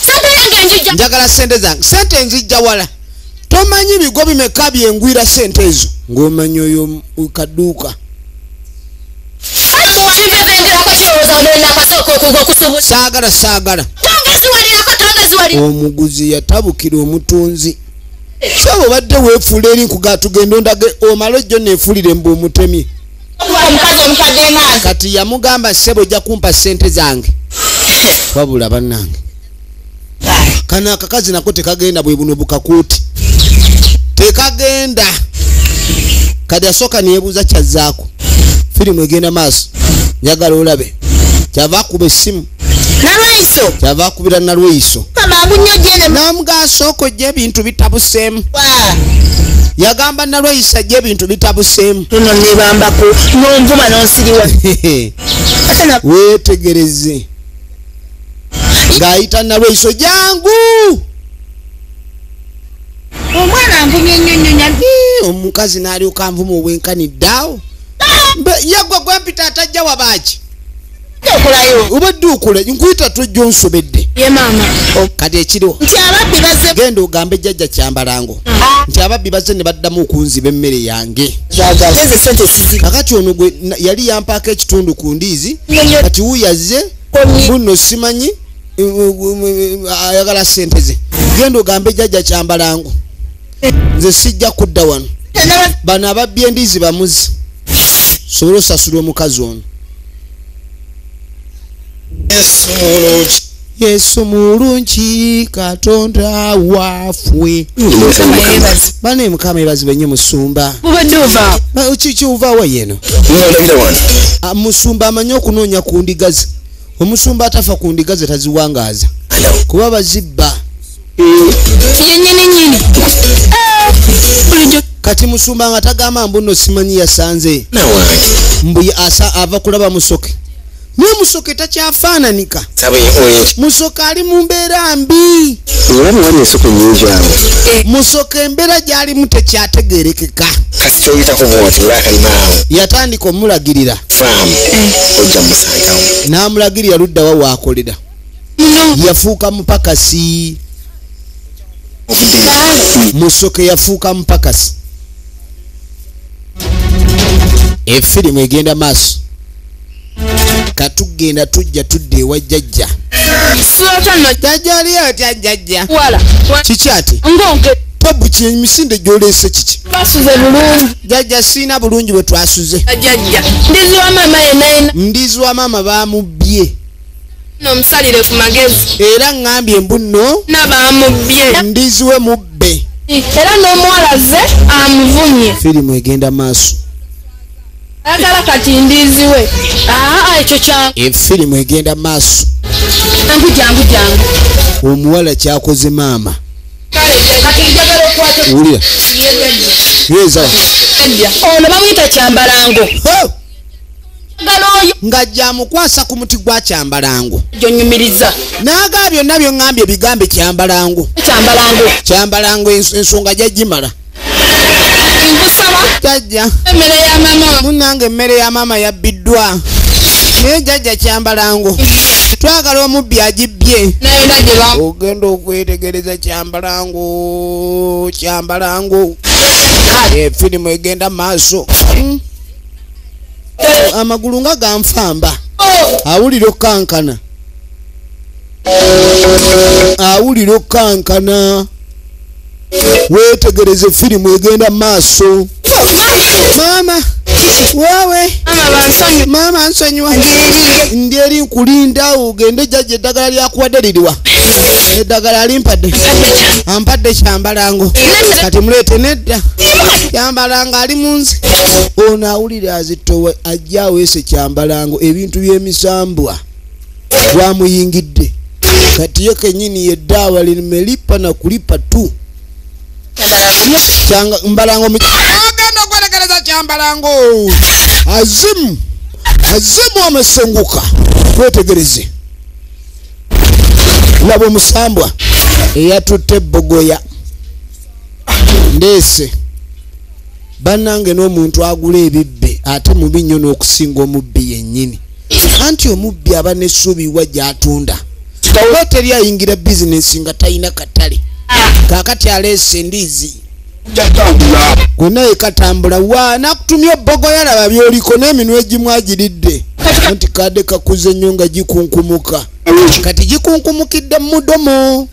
sente yange njija njagala sente zange sente nzijja wala tomanyi bigo bimeka byengwira sente ezo ng'omanyi oyo kadduuka saagala tongeziwalirako omuguzi yatabukira omutunzi Sabo badde weefuula eri nkuga tugenda ondage omala ojjo neefuulire mbu omutemi. Kati yamugamba ssebo ojja kumpa ssente zange. Wabula bannange. Kana akakazi nako tekagenda bwe buno bukakuuti. Tekagenda. Kati asooka neebuuza kyazzaako. Firimu egenda maaso. Njagala olabe. Kyava akuba essimu. Nalweiso. Kyava akubira Nalweiso. Namuga asooka ojja ebintu bitabuseemu. Yagamba Nalweiso ajja ebintu bitabuseemu. Tuno nebambako n'onvuma n'onsiriwa. Weetegereze. Ng'ayita Nalweiso jangu. Omwana nvumye nnyonnyonya. Omukazi n'alyoka anvuma obwenkaniddeawo. Yagwa gwempita atajja wabaaki. Obadde okola nkuyita tojja onsobedde. Ye maama. Kati ekiriwo. Nti ababbi bazze. Genda ogambe jjajja Kyambalango. Nti ababbi bazze ne baddamu okunziba emmere yange. Kakati ono gwe yali yampaako ekitundu ku ndiizi. Kati wuyazze. Bunno simanyi. Ayagala ssente ze. Genda ogambe jjajja Kyambalango. Nze sijja kudda wano. Bano ababbi endiizi bamuzi. Sobola osasula omukazi ono. Yesu mulungi Katonda waffe. Bane Mukama yebazibe nnyo Musumba. Ubadde ova. Kiki ovaawa yeno? Musumba amanyi okunoonya ku ndiga ze. Omusumba atafa ku ndiga ze taziwangaaza. Kuba bazibba. Yennyini. Kati Musumba nga tagama mbu nno simanyi yasanze. Mbu ava kulaba Musoke. Niwe Musoke takyafaananika. Musoke ali mu mbeera mbi. Musoke embeera gy'alimu tekyategeerekeka. Yatandika omulagirira. N'amulagirira luddawa waakolera. Yafuuka mupakasi. Musoke yafuuka mupakasi. Efirimu egenda maaso. Katugenda tujja tudde ewa jjajja. Jjajja ali atya jjajja. Kiki ati? Tobu emisinde gy'oleese kiki? Twasuze bulungi. Jjajja siina bulungi bwe twasuze. Jjajja. Ndizi wa mama yenayina. Ndizi wa mama bamubbye. N'omusalire ku magezi. Era ngambye mbu nno. N'abamubbye. Ndizi we mubbe. Era n'omuwala ze amuvumye. Firimu egenda maaso. Agala kati ndizi we. Ekyo kyangu. Efirimu egenda maaso. Jangu. Omuwala kyakoze maama. Kati njagala okwata. Wulira. Yeza. Ono bamuyita Kyambalango. Ng'ajja amukwasa ku muti gwa Kyambalango. Gyonyumiriza. N'aga byonna by'oŋŋambye bigambe Kyambalango. Kyambalango ensonga gyagimala. Nkusaba. Jjajja. Emmere ya mama. Munnange emmere ya mama yabbiddwa. Naye jjajja Kyambalango. Twagala omubbi agibbye. Ogenda okwetegereza Kyambalango. Efirimu egenda maaso. Amagulu nga ganfamba. Awulira okkankana. Weetegereze firimu egenda maaso. Mama. Wewe. Mama nsonyiwa. Ndi eri nkulinda ogende jjajja eddagala lyakuwadde liriwa. Eddagala alimpadde. Ampadde Kyambalango. Kati muleete nedda. Kyambalango ali munze. Ono awulira azitowe ajja aweese Kyambalango ebintu by'emisambwa. Gwamuyingidde. Kati ye kennyini yeddaawa limelipa na kulipa tu. Mbalango agenda okwerekereza Kyambalango. Azimu amesenguka. Twetegereze. Laba omusambwa eyatutte Bogoya. Ndeese. Bannange n'omuntu agula ebibbe ate mubi nnyo n'okusinga omubbi yennyini. Anti omubbi aba n'essuubi wa gy'atunda. Oba teri ayingira bizinensi nga talina katale. Kaakati aleese endiizi. Gwonna yekatambula wa nakutumya Bogoya laba by'oliko n'eminwe egimu agiridde. Anti kadde kakuze nnyo nga gikunkumuka. Kati gikunkumukidde mu mudomo.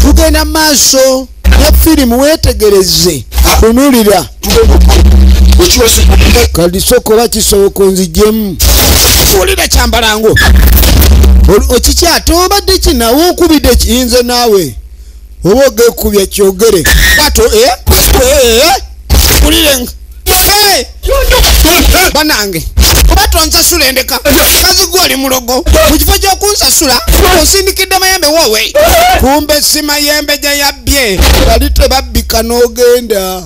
Tugenda maaso. ya firimu wetegereze tunulira kalisoko bakisoboka onzijemu ulira Kyambalango okikyate obadde kinawe okubidde kiyinze naawe oba ogekubya kyogere bato ulirenga banange oba tonsasula endeka kazi gwoli mulogo mu kifo ky'okunsasula osindikidde mayembe wowe kumbe si mayembe gye yabbye bali tebabbika n'ogenda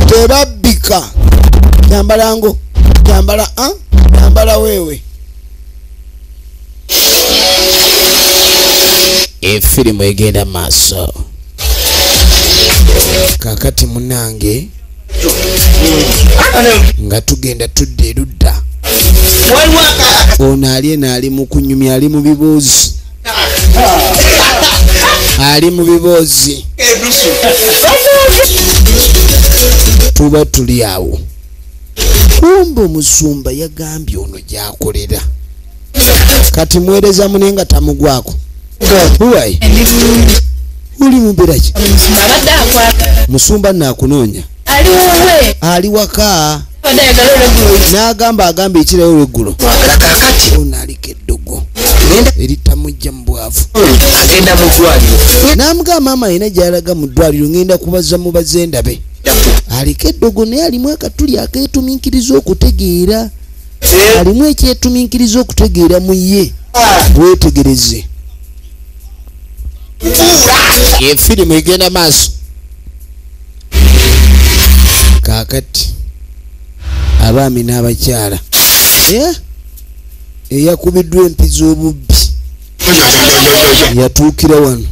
tebabbika Kyambalango Kyambala wewe efirimu egenda maaso kakati munange nga tugenda tudde erudda ono ali mu kunyumya ali mu biboozi tuba tuli awo kumbe omusumba yagambye ono gyakolera kati mwereza munenga tamugwako huwai uli mubiraki musumba nakunoonya ali waka n'agamba ekirawo olweggulo ono aliko eddogo eritamujja mu bwavu n'amugamba maama alina gy'alaga mu ddwaliro ngenda kubaza mu bazendabe aliko eddogo naye alimu akatuli akeetuminkiriza okutegeera alimu ekyetuminkiriza okutegeera mu ye wetegereze efirimu egenda maaso kakati abaami n'abakyala eyakubiddwa empi z'obubbi yatuukira wano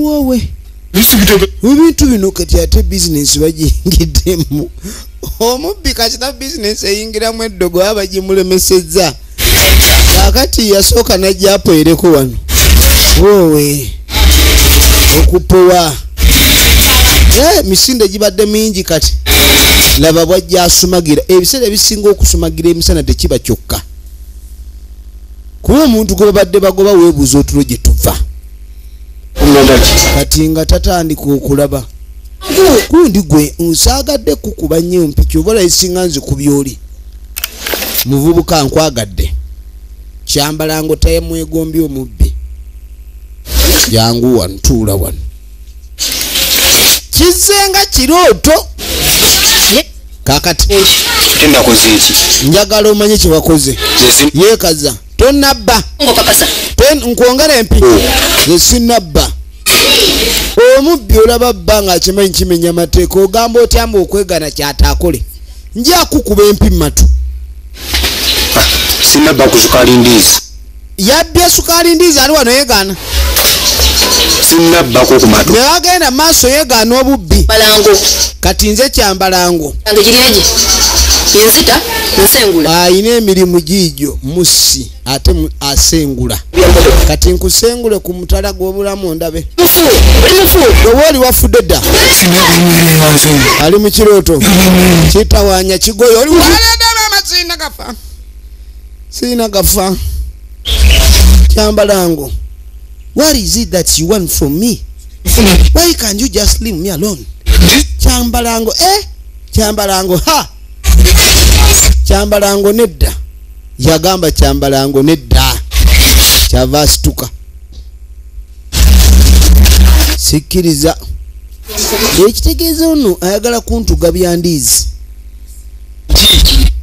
wowe ebintu bino kati ate bizinesi bagiyingiddemu omubbi kasita bizinesi eyingiramu eddogo aba gimulemesezza kakati yasooka najjapoereko wano wowe okupowa misinde gibadde mingi kati laba bwajja asumagira ebiseera ebisinga okusumagira emisana tekiba kyokka kuba omuntu gwe babadde bagoba weebuuza otulo gye tuva kati nga tatandika okulaba gundi gwe nsaagadde kukuba nnyo mpiki obola esinga nzikubya oli muvubuka nkwagadde Kyambalango tayamwegombye omubbi jangu wano tuula wano kizenga kirooto kakati njagala omanye kye wakoze yeekaza tonnabba nkwongera empi ze sinabba omubbi olaba bba nga akimanyi kimenya amateeka ogamba otyamba okwegana kyataakole nja kukuba empi matu sinabba ku sukali ndiizi yabbye sukali ndiizi ali wano yeegana sinabba ku kumatu naye agenda maaso yeegana obubbi kati nze Kyambalango ayina emirimu giijo musi ate asengula kati nkusengule ku mutala gw'obulamu ndabe oba oli wafudde dda ali mu kirooto kitawanya kigoyo oli waledama sina gafa Kyambalango, what is it that you want from me? Why can't you just leave me alone? Kyambalango Kyambalango Kyambalango nedda yagamba Kyambalango nedda kyava asituka sikiriza ekitegeeza ono ayagala kuntuga byandiizi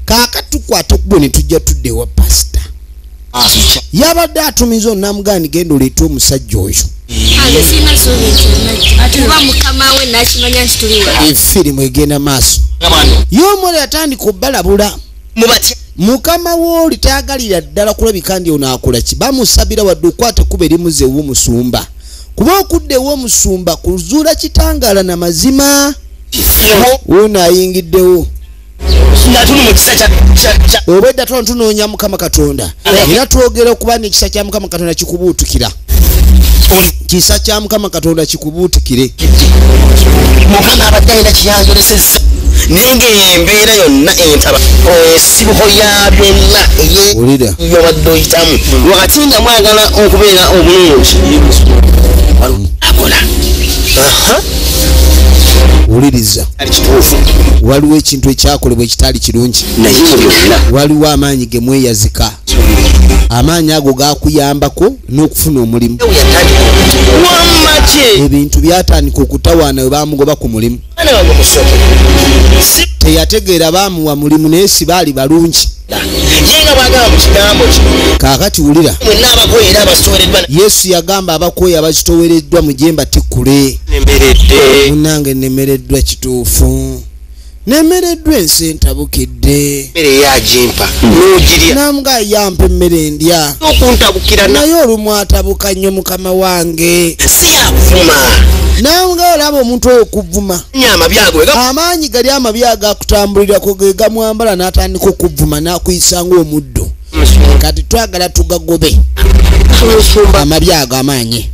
kakatukwata okubo ne tujja tudde wa pasita yabadde atumiza onamugani genda oleeta omusajja oyo efirimu egenda maaso y'omwola yatandika obbalabula mukama wooli tayagalira ddala kulabika ndi ono akola ki bamusabira wadde okwata kuba erimuze ew'omusumba kuba okudda ew'omusumba kuzuula kitangaala na mazima ono ayingiddewo nga tuli mu kisa kya obwedda tunoonya Mukama Katonda era twogera okuba n'ekisa kya Mukama Katonda kikubuutukira. Kisa kya Mukama Katonda kikubuutukire. Mukama abadde alina kiyanjolesezza naye ng'embeera yonna entaba ensibuko ya byonna ey'obadde oyitamu wakati nga mwagala okubeera obulungi akola wuliriza waliwo ekintu ekyakolebwa ekitali kirungi naye byonna waliwo amaanyi ge mweyazika amaanyi ago gakuyambako n'okufuna omulimu wamaki ebintu byatandika okutawaana we bamugoba ku mulimu teyategeera bamuwa mulimu naye si baali balungi yenga bwagamba mu kigambo kino kaakati wulira mwenna abakoye era abasoboleddwa Yesu yagamba abakoye abakitowereddwa mujemba tikkule nemberedde munange nemereddwa kituufu nemereddwa ensi entabukidde emmere yagimpa n'ogirya namuga yampa emmere ndya okuntabukira naye olumu atabuka nnyo Mukama wange si yakuvuma namuga olaba omuntu okuvuma nyama byago amaanyi gali amabi agakutambulirako ge gamwambala n'atandika okuvuma n'akuyisa ng'omuddo kati twagala tugagobe amabi ago amaanyi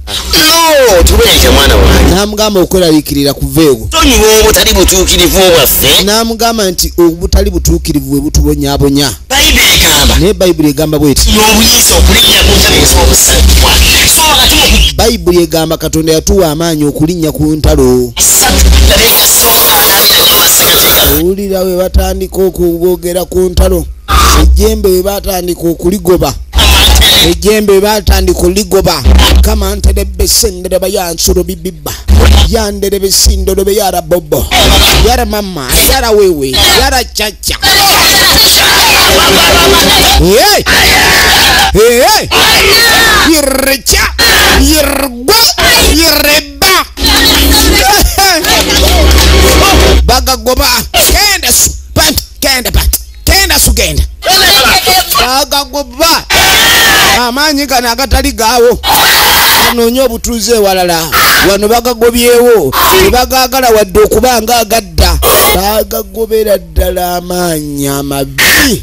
tubeeke mwana wange namugamba okweraliikirira kuva ewo tonyiwa obutali butuukirivu bwaffe namugamba nti obutali butuukirivu bwe butubonyaabonya bayibuli egamba naye bayibuli egamba bweti n'obuyinza okulinnya ku ntalo ez'obusajjwa so wakati mu bayibuli egamba Katonda yatuwa amaanyi okulinnya ku ntalo owulira we batandika okubogera ku ntalo ejjembe we batandika okuligoba ejjembe we batandika oligoba kama nterebe sendereba yansolo bibibba yanderebe sindolobe yara bobo yara mama yara wewe yara chacha yirrecha yirgwa yirreba bagagoba kenda su pant kenda pant kenda su genda bagagoba amaanyi gano agatali gaawo anoonya obutuuze walala wano bagagobyewo tebagagala wadde okuba nga agadda bagagobera ddala amaanyi amabi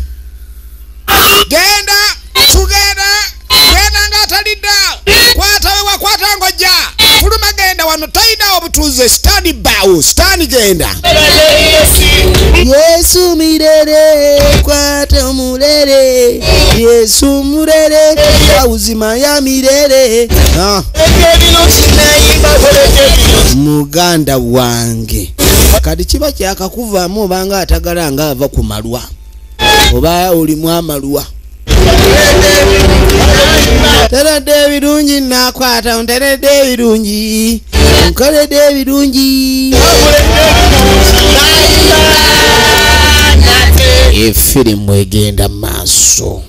genda tugenda genda ng'atalidda kwatawe wakwata ngojja fuluma genda wano talina obutuuze sitani bawo sitani genda Yesu mirere kwata omulere Yesu murere awuzima ya mirere muganda wange kati kiba kyakakuvaamu obanga atagala nga ava ku malwa oba olimu amalwa teredde ebirungi nakwata nteredde ebirungi nkoledde ebirungi efirimu egenda maaso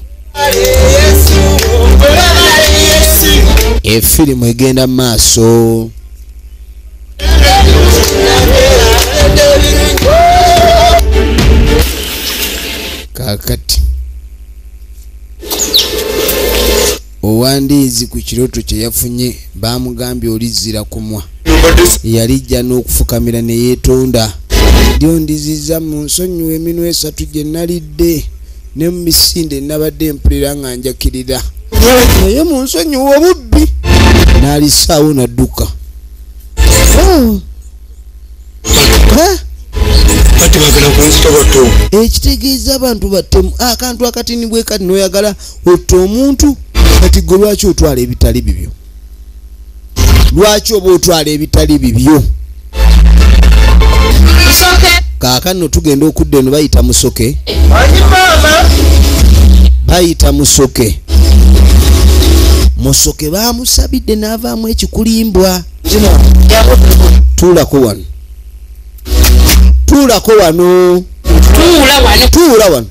efirimu egenda maaso kakati owandiizi ku kiroto kye yafunye bamugambye olizira kumwa yalijja n'okufukamira ne yeetonda ndyondiziza mu nsonyiwa eminwe esatu gye nalidde ne mu misinde nabadde mpulira nga njakirira naye mu nsonyiwa obubbi n'alisaawo nadduka ekitegeeza abantu battemu akantu akatini bwe kati n'oyagala otta omuntu kati gwe lwaki otwala ebitali bibyo lwaki oba otwala ebitali bibyo kaakano tugenda okudda eno bayita musoke bayita musoke musoke bamusabidde n'avaamu ekikulimbwa tuulako wano tuulako wano tuula wano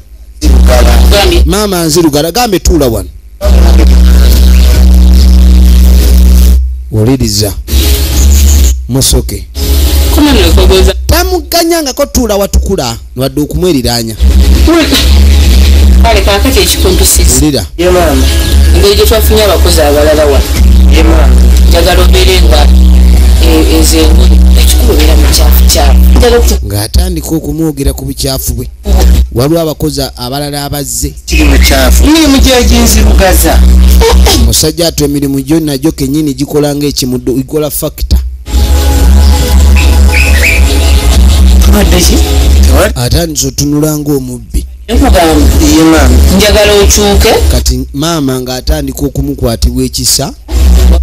maama nzirugala gambe tuula wano wuliriza musoke tamuganyangako tuula watukula wadde okumweriranya kale kakati ekikumpisiza wulira engeri gye twafunye abakozi abalala wa njagala obeere nga ezo engeri kubera muchafu ng'atandika okumwogera ku bukyafu bwe. Waliwo abakozi abalala abazze kiri muchafu emirimu gyeginzirugaza omusajja ate emirimu gyo nagyo kennyini gikola ng'ekimuddo ikola factor. Atandise otunula ng'omubbi njagala okyuke kati maama ng'atandika okumukwatibwa ekisa.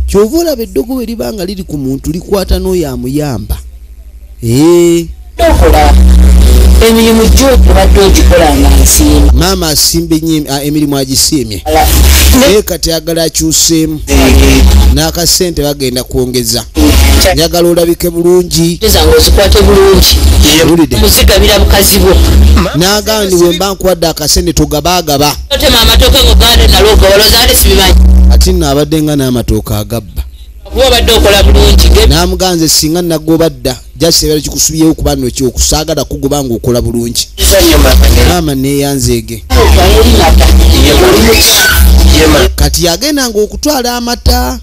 Kyova olaba eddogo bwe liba nga liri ku muntu likwata n'oyo amuyamba. okola emirimu gyo obadde ogikola nga nsiima. Maama asimba emirimu agisiimye kati agala akyuseemu n'akasente bagenda kwongeza. Njagala olabike bulungi zange ozikwate bulungi muzigabira bukazi bwo n'agamba bwe mba nkuwadde akasente togabaagaba otema amatooke ng'ogande nalwo ogawoloza ate sibimanyi ati nno abadde nga n'amatooke agabba. kuba obadde okola bulungi N'amuganze singa nagobadda jaseera kikusubyewo kuba nno kyokusaagala kugoba ng'okola bulungi. Maama neeyanzeege kati yagenda ng'okutwala amata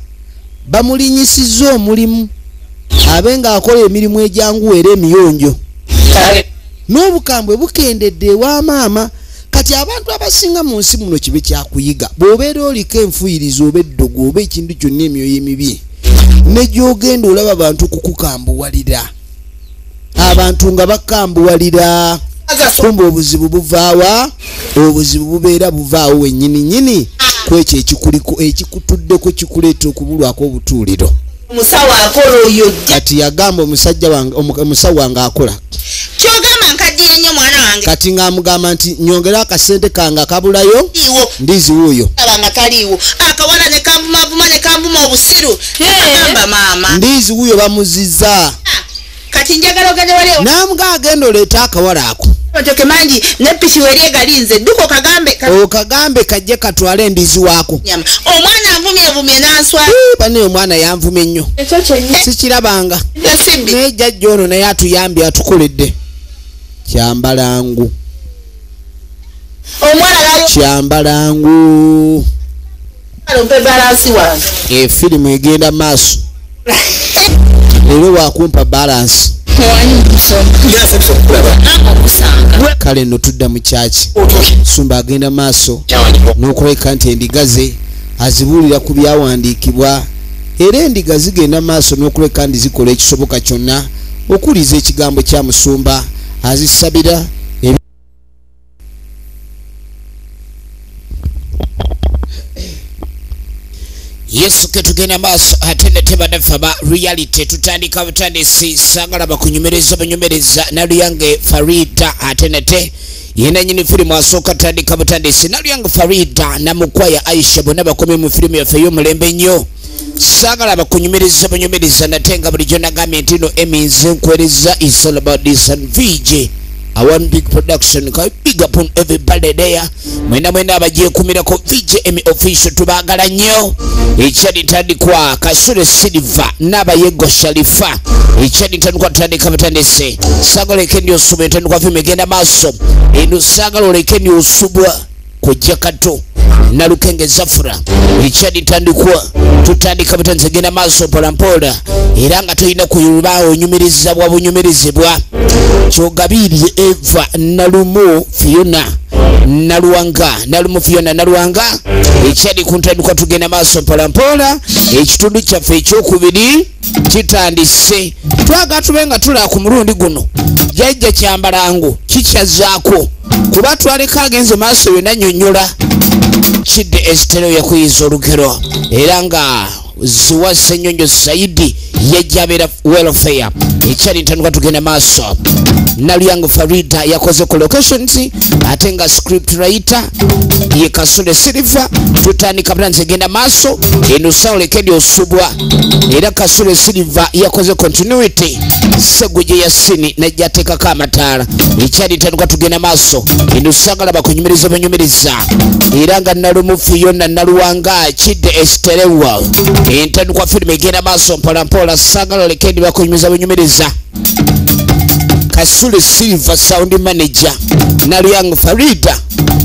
bamulinyisizza omulimu abe ng'akola emirimu egyanguwa era emiyonjo. N'obukambwe bukendedde ewa maama. Kati abantu abasinga mu nsi muno kibe kyakuyiga bw'obeera oliko enfuuyiriza oba eddogo oba ekintu kyonna emyoyo emibi ne gy'ogenda olaba abantu kukukambuwalira abantu nga bakambuwalira kumbe obuzibu buvaawa obuzibu bubeera buvaawo wennyini kwekyo ekikuliko ekikutuddeko kikuleeta okubulwako obutuuliro. omusawo akola oyo kati yagamba omusajja wange omusawo wange akola kyogamba nkaddiye nnyo mwana wange kati ng'amugamba nti nyongera akasente kange akabulayo ndiziwo oyo abanga kaliiwo akawala ne kambumavuma ne kambuma obusiru agamba maama ndiziwo oyo bamuzizza kati njagala ogende wali n'amuga agenda oleeta akawala ako otoke mangi ne piki weri egalinze dduka okagambe kajje katwale endizi waako. Omwana anvumye n'answa bane omwana yanvumye nnyo sikirabanga naye jjajja ono naye atuyambye atukoledde kyambalangu kyambalangu alompe balansi wange efirimu egenda maaso leero wakumpa balansi kale nno tudda mu kyaki Sumba agenda maaso n'okulabika nti endiga ze azibuulira ku byawandiikibwa era endiga zigenda maaso n'okulabika nti zikola ekisoboka kyonna okuliza ekigambo kya Musumba azisabira Yesu ketugenda maaso atende tebadafa ba reality tutandika butandisi sagala bakunyumereza banyumereza Naluyange Farida atende yena nyini filimu asooka tandika butandisi Naluyange Farida namukwaya Aisha bonna bakomye mu filimu yaffe y'omulembe nnyo sagala bakunyumereza banyumereza natenga bulijjo nagambye nti no eminze nkwereza is all about this and VJ I want big production. Can big up on everybody there. Mwena abagiye kumirako VJM official tubagala nnyo. Ekyali tandikwa Kasule Silva n'abayego Shalifa. Ekyali tandikwa tandika batandise. Sagala ekendi osubwa tandikwa filmu egenda maaso. Eno sagala olekendi osubwa kujja kato. Nalukenge Zafura. Ekyali tandikwa tutandika batandise egenda maaso mpolampola. Era nga toyina kuyubawo onyumiriza bwa bunyumirizibwa. Kyogabirye Eva Nalumo Fiona Naluwanga Nalumo Fiona Naluwanga ekyali kuntandikwa tugenda maaso mpolampola ekitundu kyaffe ekyokubiri kitandise twaga tubenga tula ku mulundi guno jajja kyambalangu kikyazaako kuba twaleka agenze maaso yonna nnyonnyola Kidde Estero yakuyiza olugero era nga Zuwa Senyonjo Saidi yajjabera welfare ekyali ntandikwa tugenda maaso Naluyange Farida yakoze ku locations ate nga script writer ye Kasule Silva tutandika butandise genda maaso eno saule kendi osubwa era Kasule Silva yakoze continuity Seguje Yasini najjateekako amataala ekyali ntandikwa tugenda maaso eno sagala bakunyumiriza banyumiriza era nga Nalumu Fiona Naluwanga Kidde Esterewa entandikwa firimu egenda maaso mpolampola sagala olekendi bakunyumiriza banyumiriza Kasule Silva sound manager Naluyange Farida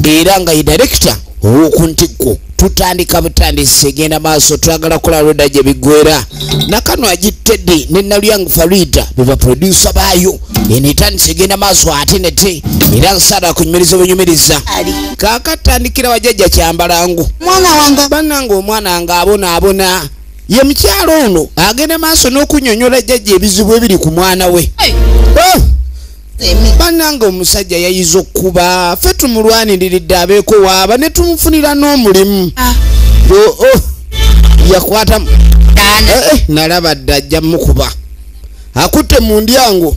era nga ye director okuntikko tutandika butandisi genda maaso twagala kola roda gye bigwera nakano agitedde ne Nalyang Farida beba producer bayo enitandise genda maaso ate nete era nsala kunyumiriza bunyumiriza kakatandikira wajajja Kyambalangu mwana wanga bannange omwana wange abona ye mukyalo ono agenda maaso n'okunyonyola jjajja ebizibu ebiri ku mwana we bannange omusajja yayiza okuba ffe tumulwaniridde abeeko waaba ne tumufunira n'omulimu yakwata nalaba dde ajja mukuba akutte mu ndyango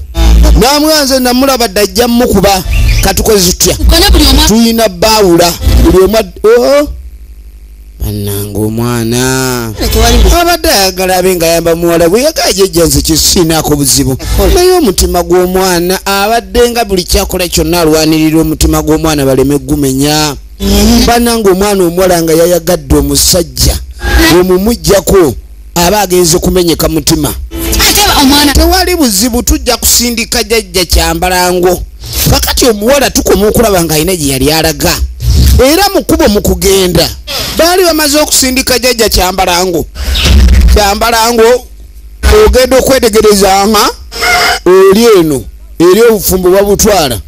namwanze namulaba dde ajja mukuba katukoze tutya tuyina baawula buli omwa bannange omwana abadde ayagala abe nga yamba muwala bwe yagala jjajjanze kisinaako buzibu naye omutima gw'omwana abadde nga buli kyakola kyonna alwanirira omutima gw'omwana baleme gumenya bannange omwana omuwala nga yayagadde omusajja omumujjako aba agenze kumenyeka mutima tewali buzibu tujja kusindika jjajja Kyambalango kakati omuwala tukoma okulaba nga alina gye yali alaga era mukubo mukugenda bali bamaze okusindika jjajja Kyambalango ogenda okwetegereza nga oli eno eri obufumbo babutwala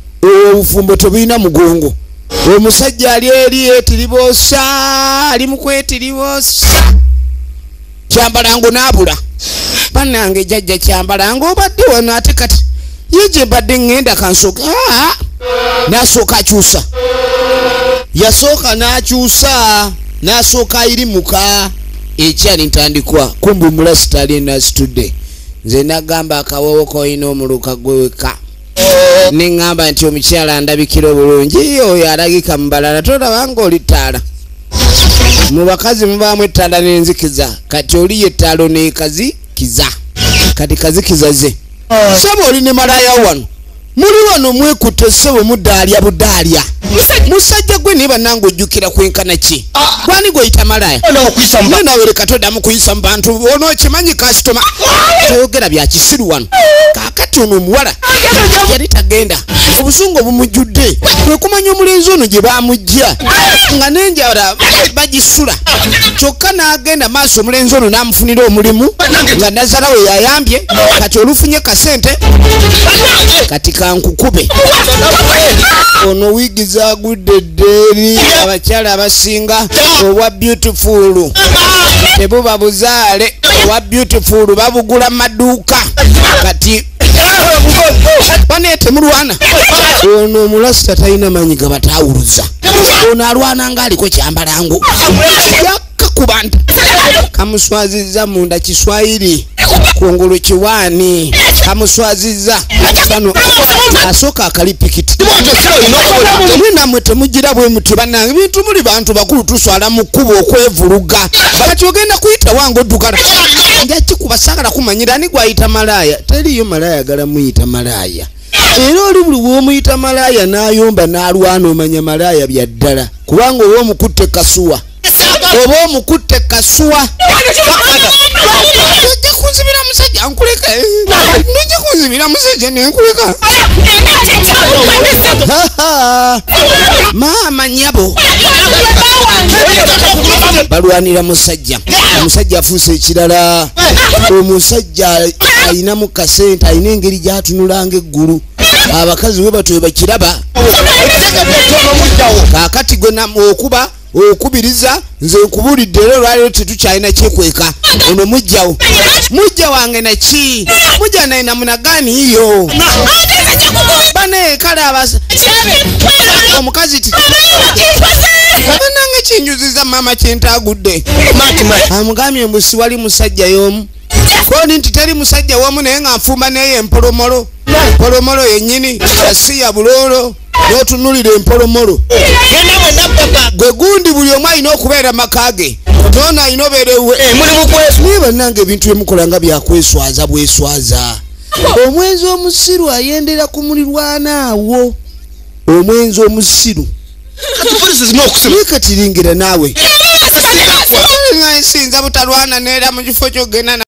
obufumbo tebulina mugongo omusajja ali eri etiribosa ali mukwetiribosa Kyambalango n'abula bannange jjajja Kyambalango obadde wano ate kati ye gye mbadde ŋŋenda kansooka n'asooka akyusa yasooka n'asooka ayirimuka ekyali ntandikwa kumbi mulasita ali nasitudde nze nagamba akawoowo koyina omuluka gweweka neŋŋamba nti omukyala ndabikira obulungi oyo alagika mu balala tolaba nga oli ttaala mu bakazi mubaamu ettaala n'enzikiza kati oli ye ettaalo n'ekazikiza kati kazikiza ze saba oli ne malaya wano muli wano mwekutte ssebo mudaalya budaalya musajja gwe naye bannange ojjukira kwenkana ki gwani gweyita malaya naye nawe leka toddamu kuyisa mu bantu ono okimanyi kasitoma toyogera bya kisiru wano kaakati ono omuwala yali tagenda obusungu obumujjudde kwekumanya omulenzi ono gye bamujja nga n'enjala bagisula kyokka n'agenda maaso omulenzi ono n'amufunira omulimu nga nazala we yayambye kati olufunye kasente kati kankukube ono wigiza agudde ddeeri abakyala abasinga obwa beautiful tebuba buzaale obwa beautiful babugula mu maduuka kati baneete mulwana ono omulasita talina manyi gabatawuluza ono alwana nga aliko Kyambalango yakakuba nti kamuswaziza munda Kiswahili kungulu kiwani kamuswaziza kano asooka akalipikiti namwe temugira bwe muti bannange bintu muli bantu bakulu tuswala mu kkubo okwevuluga kati ogenda kuyita wange oddukala nja kikuba saagala kumanyira ani gwayita malaya teriyo malaya agala muyita malaya era oli buli bw'omuyita malaya n'ayomba n'alwana omanya malaya bya ddala kubanga oba omukutte kasuwa nojja kunzibira musajja nkuleka nojja kunzibira musajja nenkuleka maama nyabo balwanira musajja omusajja afuuse ekirala omusajja ayinamu kasente ayina engeri gyatunulanga eggulu abakazi we batwe bakiraba kaakati gwe okuba okubiriza nze nkubulidde era olwaliro tetukyalina kyekweka ono mujjawo mujja wange naki mujja naye namunagani iyo bane kale omukazi ti abanange kinjuziza mama kyentagudde amugambye mbu siwali musajja y'omu koni nti teri musajja womu naye nga nfumba naye empolomolo empolomolo yennyini yasiya buloolo n'otunulira empolomolo gwe gundi buli omu alina okubeera makage nono alina obeerewe naye bannange ebintu byemukola nga byakweswaza bweswaza omwenzi omusiru ayendera ku mulirwana awo omwenzi omusiru naye katiringira naawe sinza butalwana neera mu kifo kyogenda